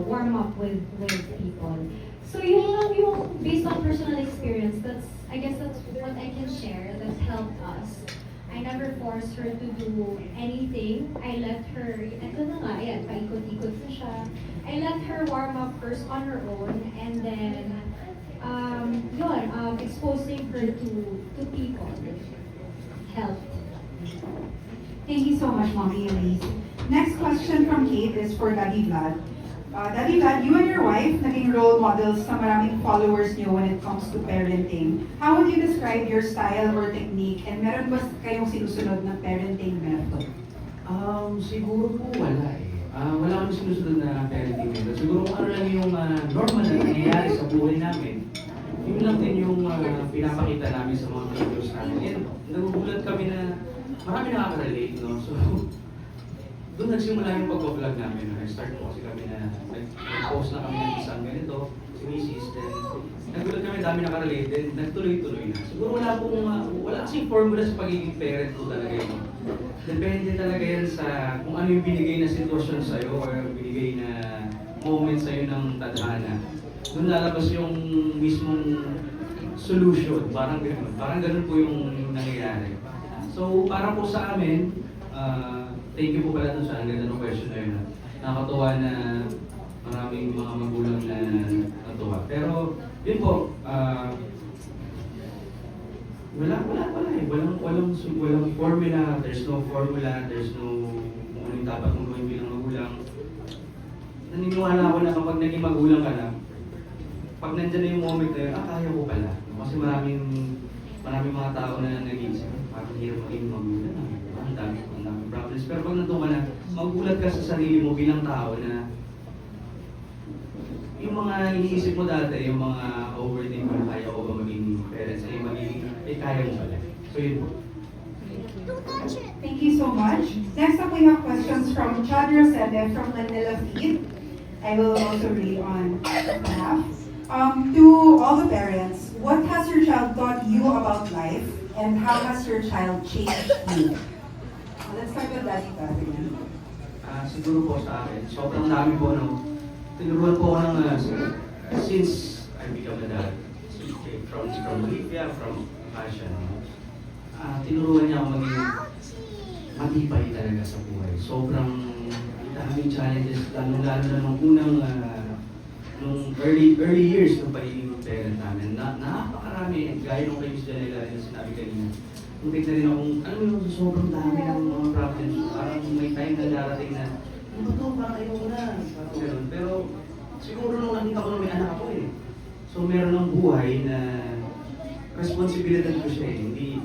warm up with people. So yung based on personal experience, I guess that's what I can share that's helped us. I never forced her to do anything. I let her, eto na nga, ayan, paikot-ikot na siya. I let her warm up first on her own, and then, exposing her to people helped. Thank you so much, Mommy Elise. Next question from Kate is for Daddy Vlad. Daddy Vlad, you and your wife naging role models sa maraming followers niyo when it comes to parenting. How would you describe your style or technique, and meron ba kayong sinusunod na parenting method? Siguro po wala eh. Wala kami sinusunod na parenting method. Siguro kung ano lang yung normal na nangyayari sa buhay namin, yun lang din yung pinapakita namin sa mga videos namin. And nagugulat kami na marami nakaka-relate, no? So, doon nagsimula yung pag-vlog namin. Nag-start po kasi kami na nag-post na kami ng isang ganito, si Mrs. Then, nagulat kami, dami nakarelate, then nagtuloy-tuloy na. Siguro wala kasing formula sa pagiging parent ko talaga yun. Depende talaga yan sa kung ano yung binigay na sitwasyon sa'yo or binigay na moment sa'yo ng tadhana. Doon lalabas yung mismong solution, parang ganun po yung nangyayari. So, parang po sa amin, thank you po pala dun sa ang ganda ng question na yun. Nakakatuwa na maraming mga magulang na natuwa. Pero, yun po, wala eh. Walang formula, there's no formula, there's no kung ano yung dapat mong gawin bilang magulang. Naniniwala ako na kapag naging magulang ka na, pag nandyan na yung moment na yun, kaya ko pala. Kasi maraming mga tao na nag-iisip, parang hirap maging magulang. Ang dami problems. Pero pag nandun ka na, magugulat ka sa sarili mo bilang tao na yung mga iniisip mo dati, yung mga overthink mo, kaya ko ba maging parents, ay magiging, kaya mo pala. So yun po. Thank you so much. Next up, we have questions from Chad Rosede from Manila Feed. I will also read on behalf. To all the parents, what has your child taught you about life, and how has your child changed you? Let's start with Daddy Vlad again. Siguro po sa akin, sobrang dami po, no? Tinuruan po ako ng, since I become a dad, from Olivia, from Passion, tinuruan niya ako maging matibay talaga sa buhay. Sobrang daming challenges, lalo na nung unang, nung early years ng pagiging parent namin. Napakarami, gaya nung kay Miss Janela rin na sinabi kanina. Muntik na rin akong, alam mo yung sobrang dami ng mga problems. Parang may time na darating na, ano ba ito, parang ayoko na. Parang gano'n. Pero siguro nung nakita ko na may anak ako eh. So meron ng buhay na responsibilidad ko siya eh.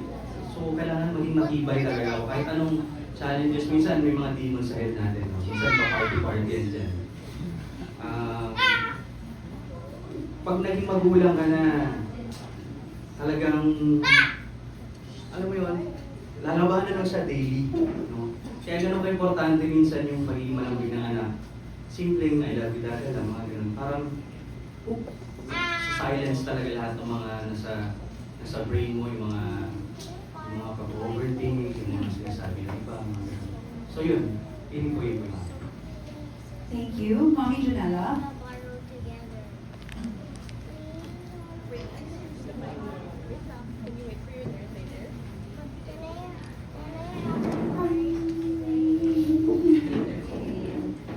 So kailangan maging matibay talaga ako. Kahit anong challenges, minsan may mga demons sa head natin. No? Minsan pa-party yan dyan. Pag naging magulang ka na, talagang alam mo yun, lalabanan lang siya daily. No? Kaya ganun ka-importante minsan yung pagiging malambing ng anak. Simpleng I love you dati lang, mga ganun. Parang, sa silence talaga lahat ng mga nasa brain mo, yung mga pag-overthink, yung mga sinasabi ng iba, mga ganun. So yun, feeling ko yun po yun. Thank you. Mommy Janella? Gonna borrow together.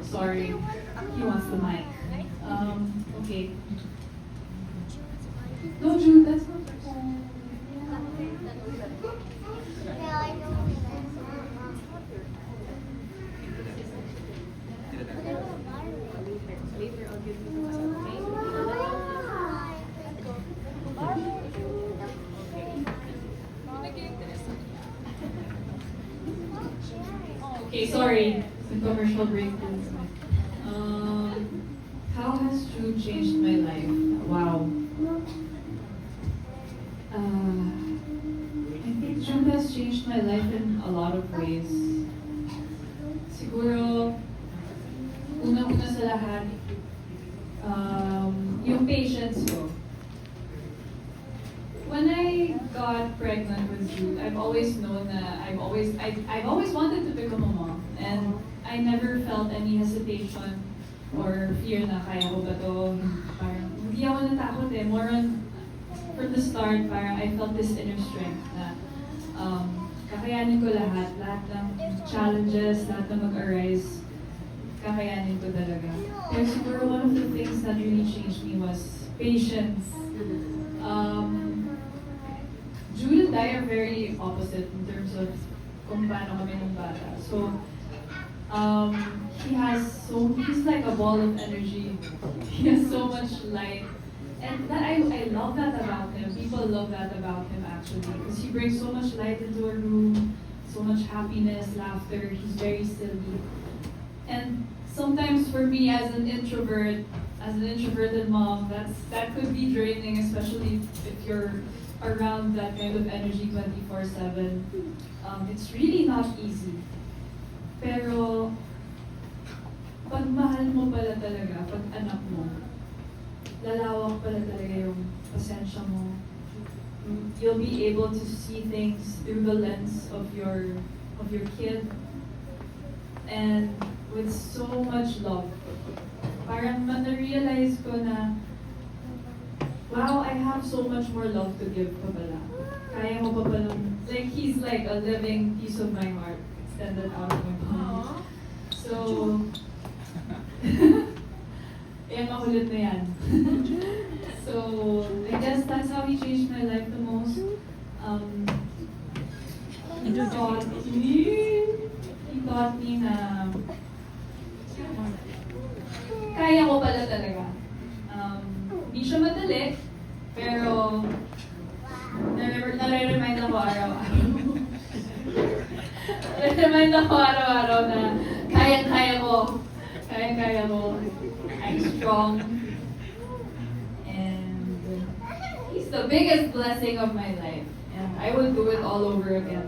Sorry, he wants the mic. Okay. No, Jude, that's not your phone. Yeah, I know. Later, I'll give you Okay, sorry. The commercial break. How has Jude changed my life? Wow. I think Jude has changed my life in a lot of ways. Siguro, una-una sa lahat, yung patience ko. When I got pregnant with Jude, I've always known that I've always wanted to become a mom, and I never felt any hesitation or fear na kaya ko ba to. Parang hindi ako natakot eh. More on, from the start, parang I felt this inner strength na kakayanin ko lahat ng challenges, lahat na mag-arise, kakayanin ko talaga. Pero siguro one of the things that really changed me was patience. Jude and I are very opposite in terms of kung paano kami ng bata. So, he's like a ball of energy. He has so much light. And that I love that about him. People love that about him actually. Because he brings so much light into a room, so much happiness, laughter. He's very silly. And sometimes for me as an introverted mom, that could be draining, especially if you're around that kind of energy 24/7. It's really not easy. Pero, pag mahal mo pala talaga, pag anak mo, lalawak pala talaga yung pasensya mo. You'll be able to see things through the lens of your kid, and with so much love. Parang na-realize ko na, wow, I have so much more love to give pa pala. Kaya mo pa pala. Like, he's like a living piece of my heart extended out of my body. So, yan, makulit na yan. So, I guess that's how he changed my life the most. He taught me na kaya ko pala talaga. Hindi siya madali, pero nare-remind ako araw-araw. Nare-remind ako araw-araw na kayang-kaya ko. Kayang-kaya ko. I'm strong. And he's the biggest blessing of my life. And I will do it all over again.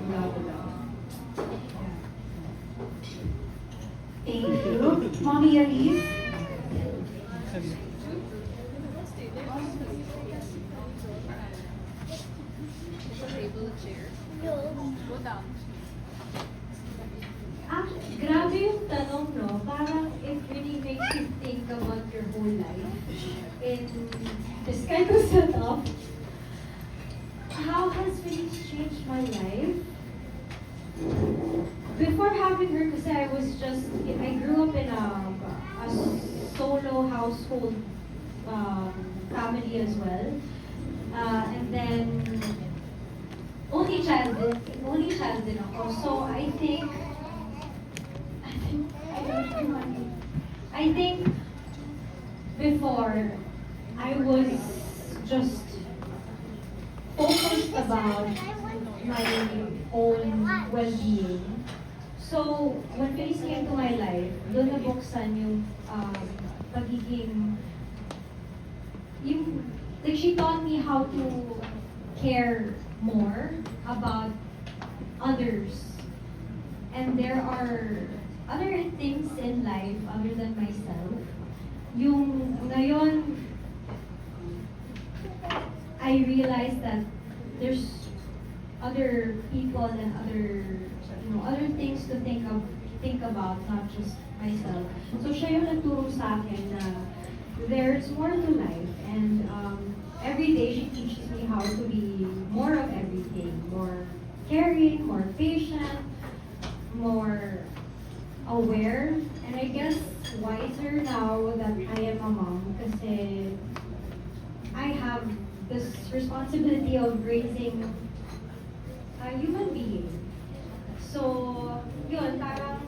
Without a doubt. Thank you. Mommy Elise? Grabe yung tanong, no? Parang it really makes you think about your whole life in this kind of setup. How has Felix changed my life? Before having her, kasi I grew up in a solo household family as well. And then, only child din ako. So I think before, I was just focused about my own well-being. So, when Felix came to my life, doon nabuksan yung pagiging, like she taught me how to care more about others. And there are other things in life other than myself. Yung ngayon, I realized that there's other people and other other things to think about, not just myself. So siya yung nagturo sa akin na there's more to life, and every day she teaches me how to be more of everything, more caring, more patient, more aware, and I guess wiser now that I am a mom kasi I have this responsibility of raising a human being. So, yun, parang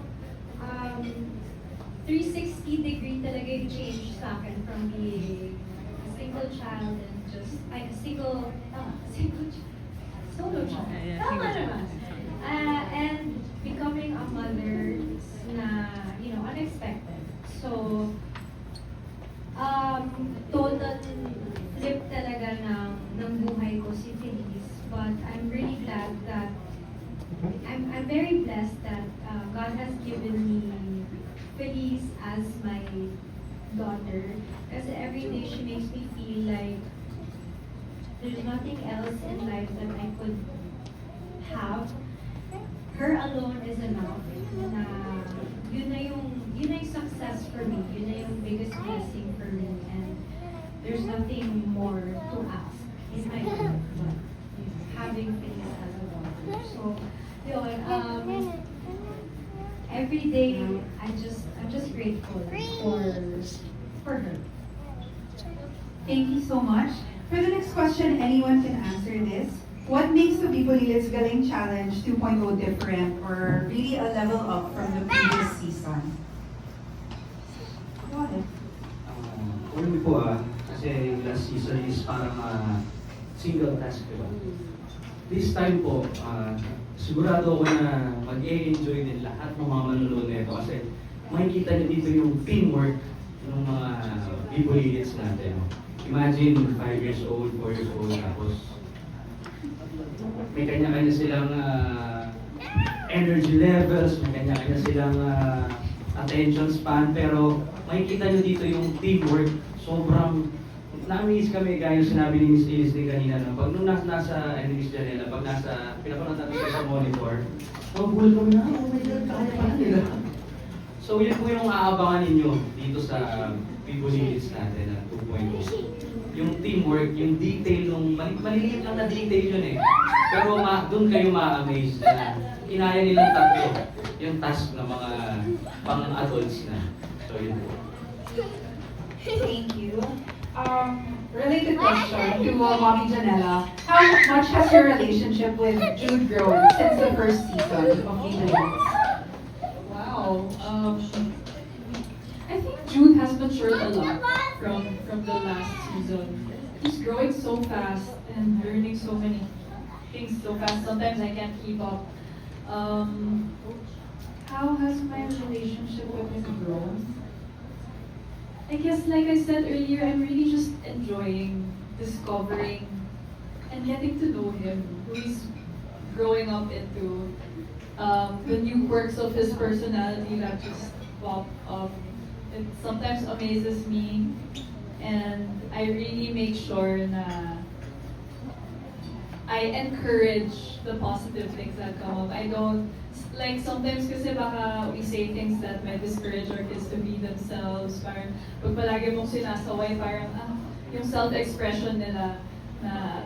360-degree talaga yung change sa akin from being a single child and just, solo child. Tama naman. And becoming a mother na, unexpected. So, total flip talaga ng buhay ko si Feliz. But I'm really glad that, I'm very blessed that God has given me Feliz as my daughter. Kasi every day she makes me feel like there's nothing else in life that I could have. Her alone is enough. Na yun na yung success for me. Yun na yung biggest blessing for me. And there's nothing more to ask in my life but having Feliz as a daughter. So, yun, every day I'm just grateful for her. Thank you so much. For the next question, anyone can answer this. What makes the Bibolilits Galing Challenge 2.0 different or really a level up from the previous season? Go ahead. Una po kasi last season is parang single task, diba? This time po, sigurado ako na mag-e-enjoy din lahat ng mga manunood nito kasi makikita niyo dito yung teamwork ng mga Bibolilits natin. Imagine 5 years old, 4 years old, tapos may kanya-kanya silang energy levels, may kanya-kanya silang attention span, pero makikita nyo dito yung teamwork. Sobrang na-amaze kami, gaya yung sinabi ni Miss Ellis din kanina, no? Pag nung nasa Miss Janela, pag pinapanood natin sa monitor, magugulat kami na, oh my God, kaya pala nila. So yun po yung aabangan ninyo dito sa Bibolilits natin na 2.0. Yung teamwork, yung detail, nung maliliit lang na detail yun eh. Pero doon kayo ma-amaze na inaya nilang tatlo yung task ng mga pang-adults na. So yun po. Thank you. Related question to Mommy Janela. How much has your relationship with Jude grown since the first season of Bibolilits? Wow. I think Jude has matured a lot from the last season. He's growing so fast and learning so many things so fast. Sometimes I can't keep up. How has my relationship with him grown? I guess, like I said earlier, I'm really just enjoying discovering and getting to know him, who he's growing up into, the new quirks of his personality that just pop up. It sometimes amazes me, and I really make sure na I encourage the positive things that come up. I don't, like sometimes kasi baka we say things that might discourage our kids to be themselves. Parang pag palagi mong sinasaway, parang yung self-expression nila na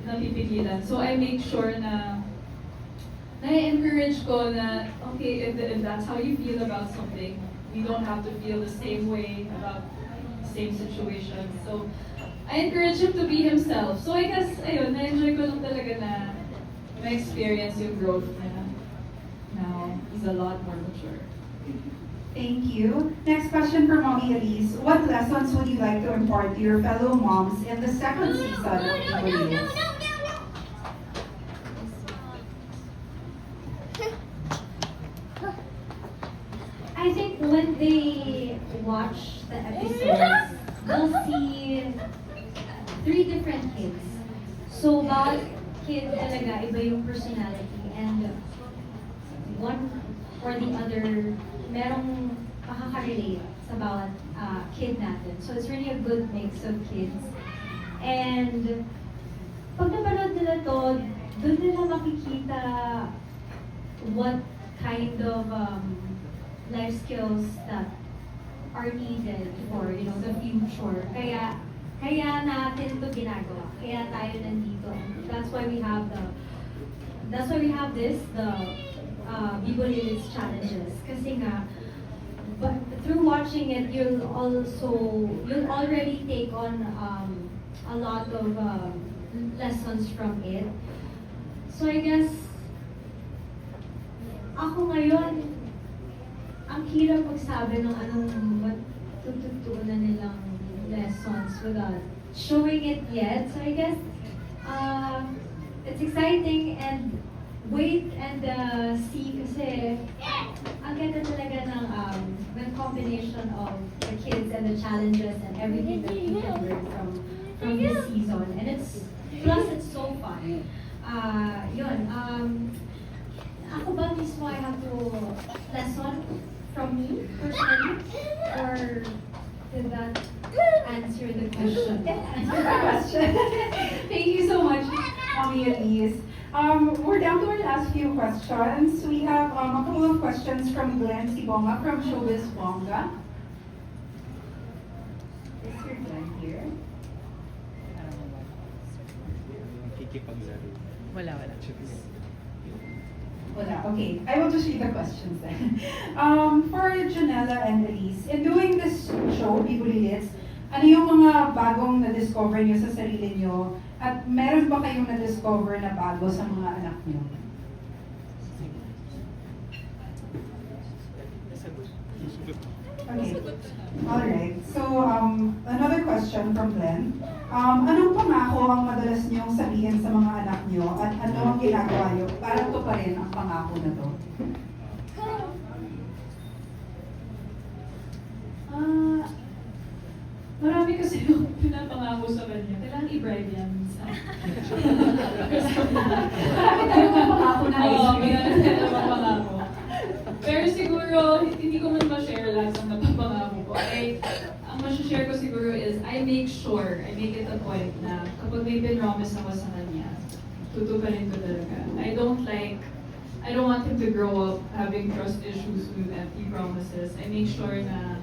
napipigilan. So I make sure na I-encourage ko na, okay, if that's how you feel about something, you don't have to feel the same way about the same situation. So, I encourage him to be himself. So, I guess, ayun, na-enjoy ko lang talaga na ma-experience yung growth na now he's a lot more mature. Thank you. Next question for Mommy Elise. What lessons would you like to impart to your fellow moms in the second season of Bibolilits? I think when they watch the episodes, they'll see 3 different kids. So, bawat kid talaga, iba yung personality. And one or the other, merong makaka-relate sa bawat kid natin. So, it's really a good mix of kids. And pag napanood nila to, doon nila makikita what kind of life skills that are needed for, you know, the future. Kaya natin ito ginagawa. Kaya tayo nandito. And that's why we have this, the Bibo Lyrics Challenges. Kasi nga, but through watching it, you'll already take on a lot of lessons from it. So I guess, ako ngayon, ang hirap magsabi ng anong matututunan nilang lessons without showing it yet. So I guess, it's exciting and wait and see kasi ang ganda talaga ng combination of the kids and the challenges and everything that we can learn from this season. And plus it's so fun. Ako ba mismo I have to lesson from me personally? Or did that answer the question? Answer the question. Thank you so much, Mommy Elise. We're down to our last few questions. We have a couple of questions from Glenn Sibonga from Showbiz Bonga. Is your Glenn here? Wala. Wala. Okay, I will just read the questions then. For Janella and Elise, in doing this show, Bibo Lyrics, ano yung mga bagong na-discover niyo sa sarili niyo? At meron ba kayong na-discover na bago sa mga anak niyo? Okay. Alright. So, another question from Glenn. Anong pangako ang madalas niyong sabihin sa mga anak niyo at ano ang ginagawa niyo para tuparin ang pangako na to? Marami kasi yung pinapangako sa kanya. Kailangan i-bribe yan minsan. Marami tayong pangako na Oo, ice may cream. napapangako. Pero siguro, hindi ko man ma-share lahat ng napapangako ko. Ang ma-share ko siguro is, I make it a point na kapag may pinromise ako sa kanya, tutuparin ko talaga. I don't want him to grow up having trust issues with empty promises. I make sure na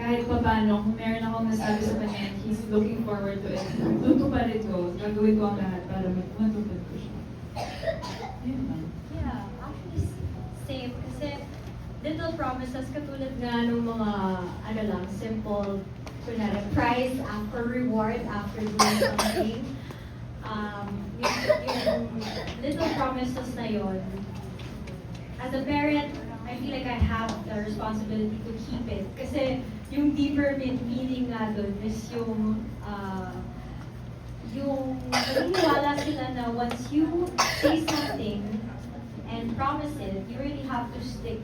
kahit pa paano, kung meron akong nasabi sa kanya and he's looking forward to it, tutuparin ko, gagawin ko ang lahat para matupad ko siya. Yun lang. Yeah, actually same. Kasi little promises katulad nga ng mga simple prize after reward after doing something. Yung little promises na yun, as a parent, I feel like I have the responsibility to keep it. Kasi yung deeper meaning nga doon is yung naniniwala sila na once you say something and promise it, you really have to stick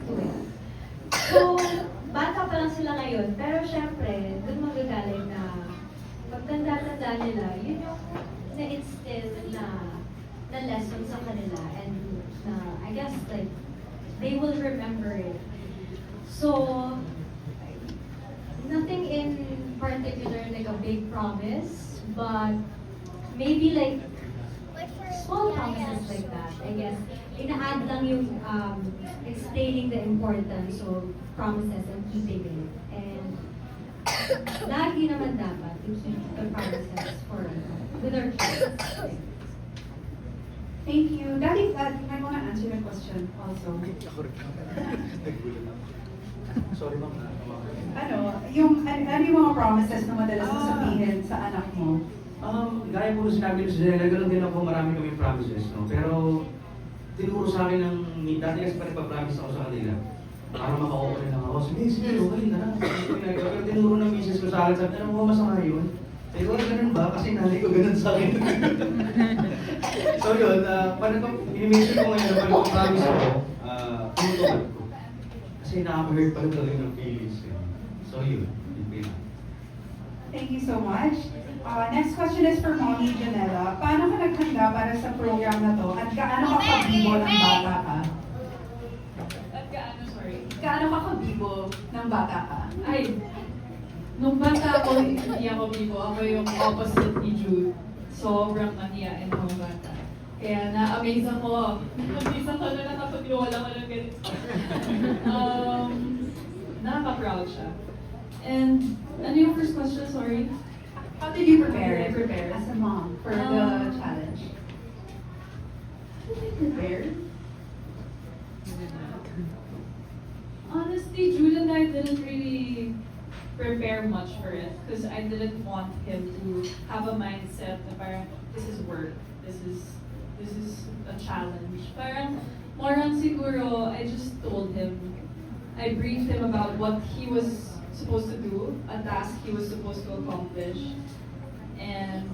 to it. So, bata pa lang sila ngayon, pero syempre, dun magagaling na pagtanda-tanda nila, yun yung na-instill na lesson sa kanila and I guess like, they will remember it. So, nothing in particular like a big promise, but maybe like small promises like that, I guess. Ina-add lang yung explaining the importance of promises and keeping it. And lagi naman dapat to keep the promises with our kids. Thank you. Daddy, I want to answer the question also. Sorry ma'am. Ano yung mga promises na madalas mo sabihin sa anak mo? Gaya po sinabi ko sa Janela, ganoon din ako, marami kami promises, no? Pero tinuro sa akin ng dati kasi pa nagpa-promise ako sa kanila. Para makakukulit lang ako. Sige, okay na. Pero tinuro ng misis ko sa akin, sabi, ano mo masama yun? Pero ganun ba? Kasi nanay ko ganun sa akin. So yun, inimisip ko ngayon na pag promise ako, tinutupad ko. Kasi nakaka-hurt pa rin talaga ng feelings. So yun, yun. Thank you so much. Next question is for Mommy Janela. Paano ka naghanda para sa program na to? At gaano ka kabibo ng bata ka? At gaano, sorry? Gaano ka kabibo ng bata ka? Ay, nung bata ako, hindi ako bibo. Ako yung opposite ni Jude. Sobrang mahiyain akong bata. Kaya na-amaze ako. Na-amaze ako na nakapag-lola ko ng ganito. Nakaka-proud siya. And ano yung first question, sorry? How did you prepare How did I prepare? as a mom for the challenge? How did I prepare? Honestly, Jude and I didn't really prepare much for it because I didn't want him to have a mindset na parang this is work, this is a challenge. Parang more on siguro, I just told him, I briefed him about what he was supposed to do, a task he was supposed to accomplish. And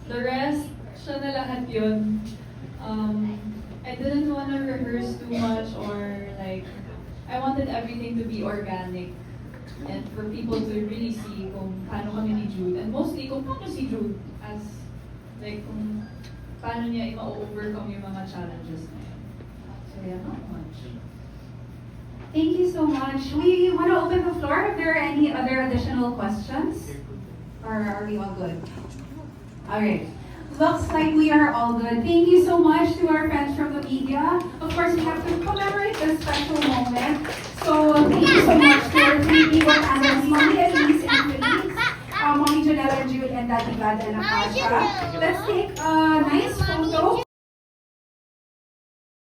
the rest, siya na lahat yun. I didn't want to rehearse too much or like, I wanted everything to be organic and for people to really see kung paano kami ni Jude and mostly kung paano si Jude as like kung paano niya i-overcome yung mga challenges na yun. So yeah, not much. Thank you so much. We want to open the floor if there are any other additional questions. Or are we all good? Alright. Looks like we are all good. Thank you so much to our friends from the media. Of course, we have to commemorate this special moment. So, thank you so much to our three people panelists, Mommy Elise and Felice, Mommy Janelle and Jude, and Daddy Gada and Akasha. Let's take a nice photo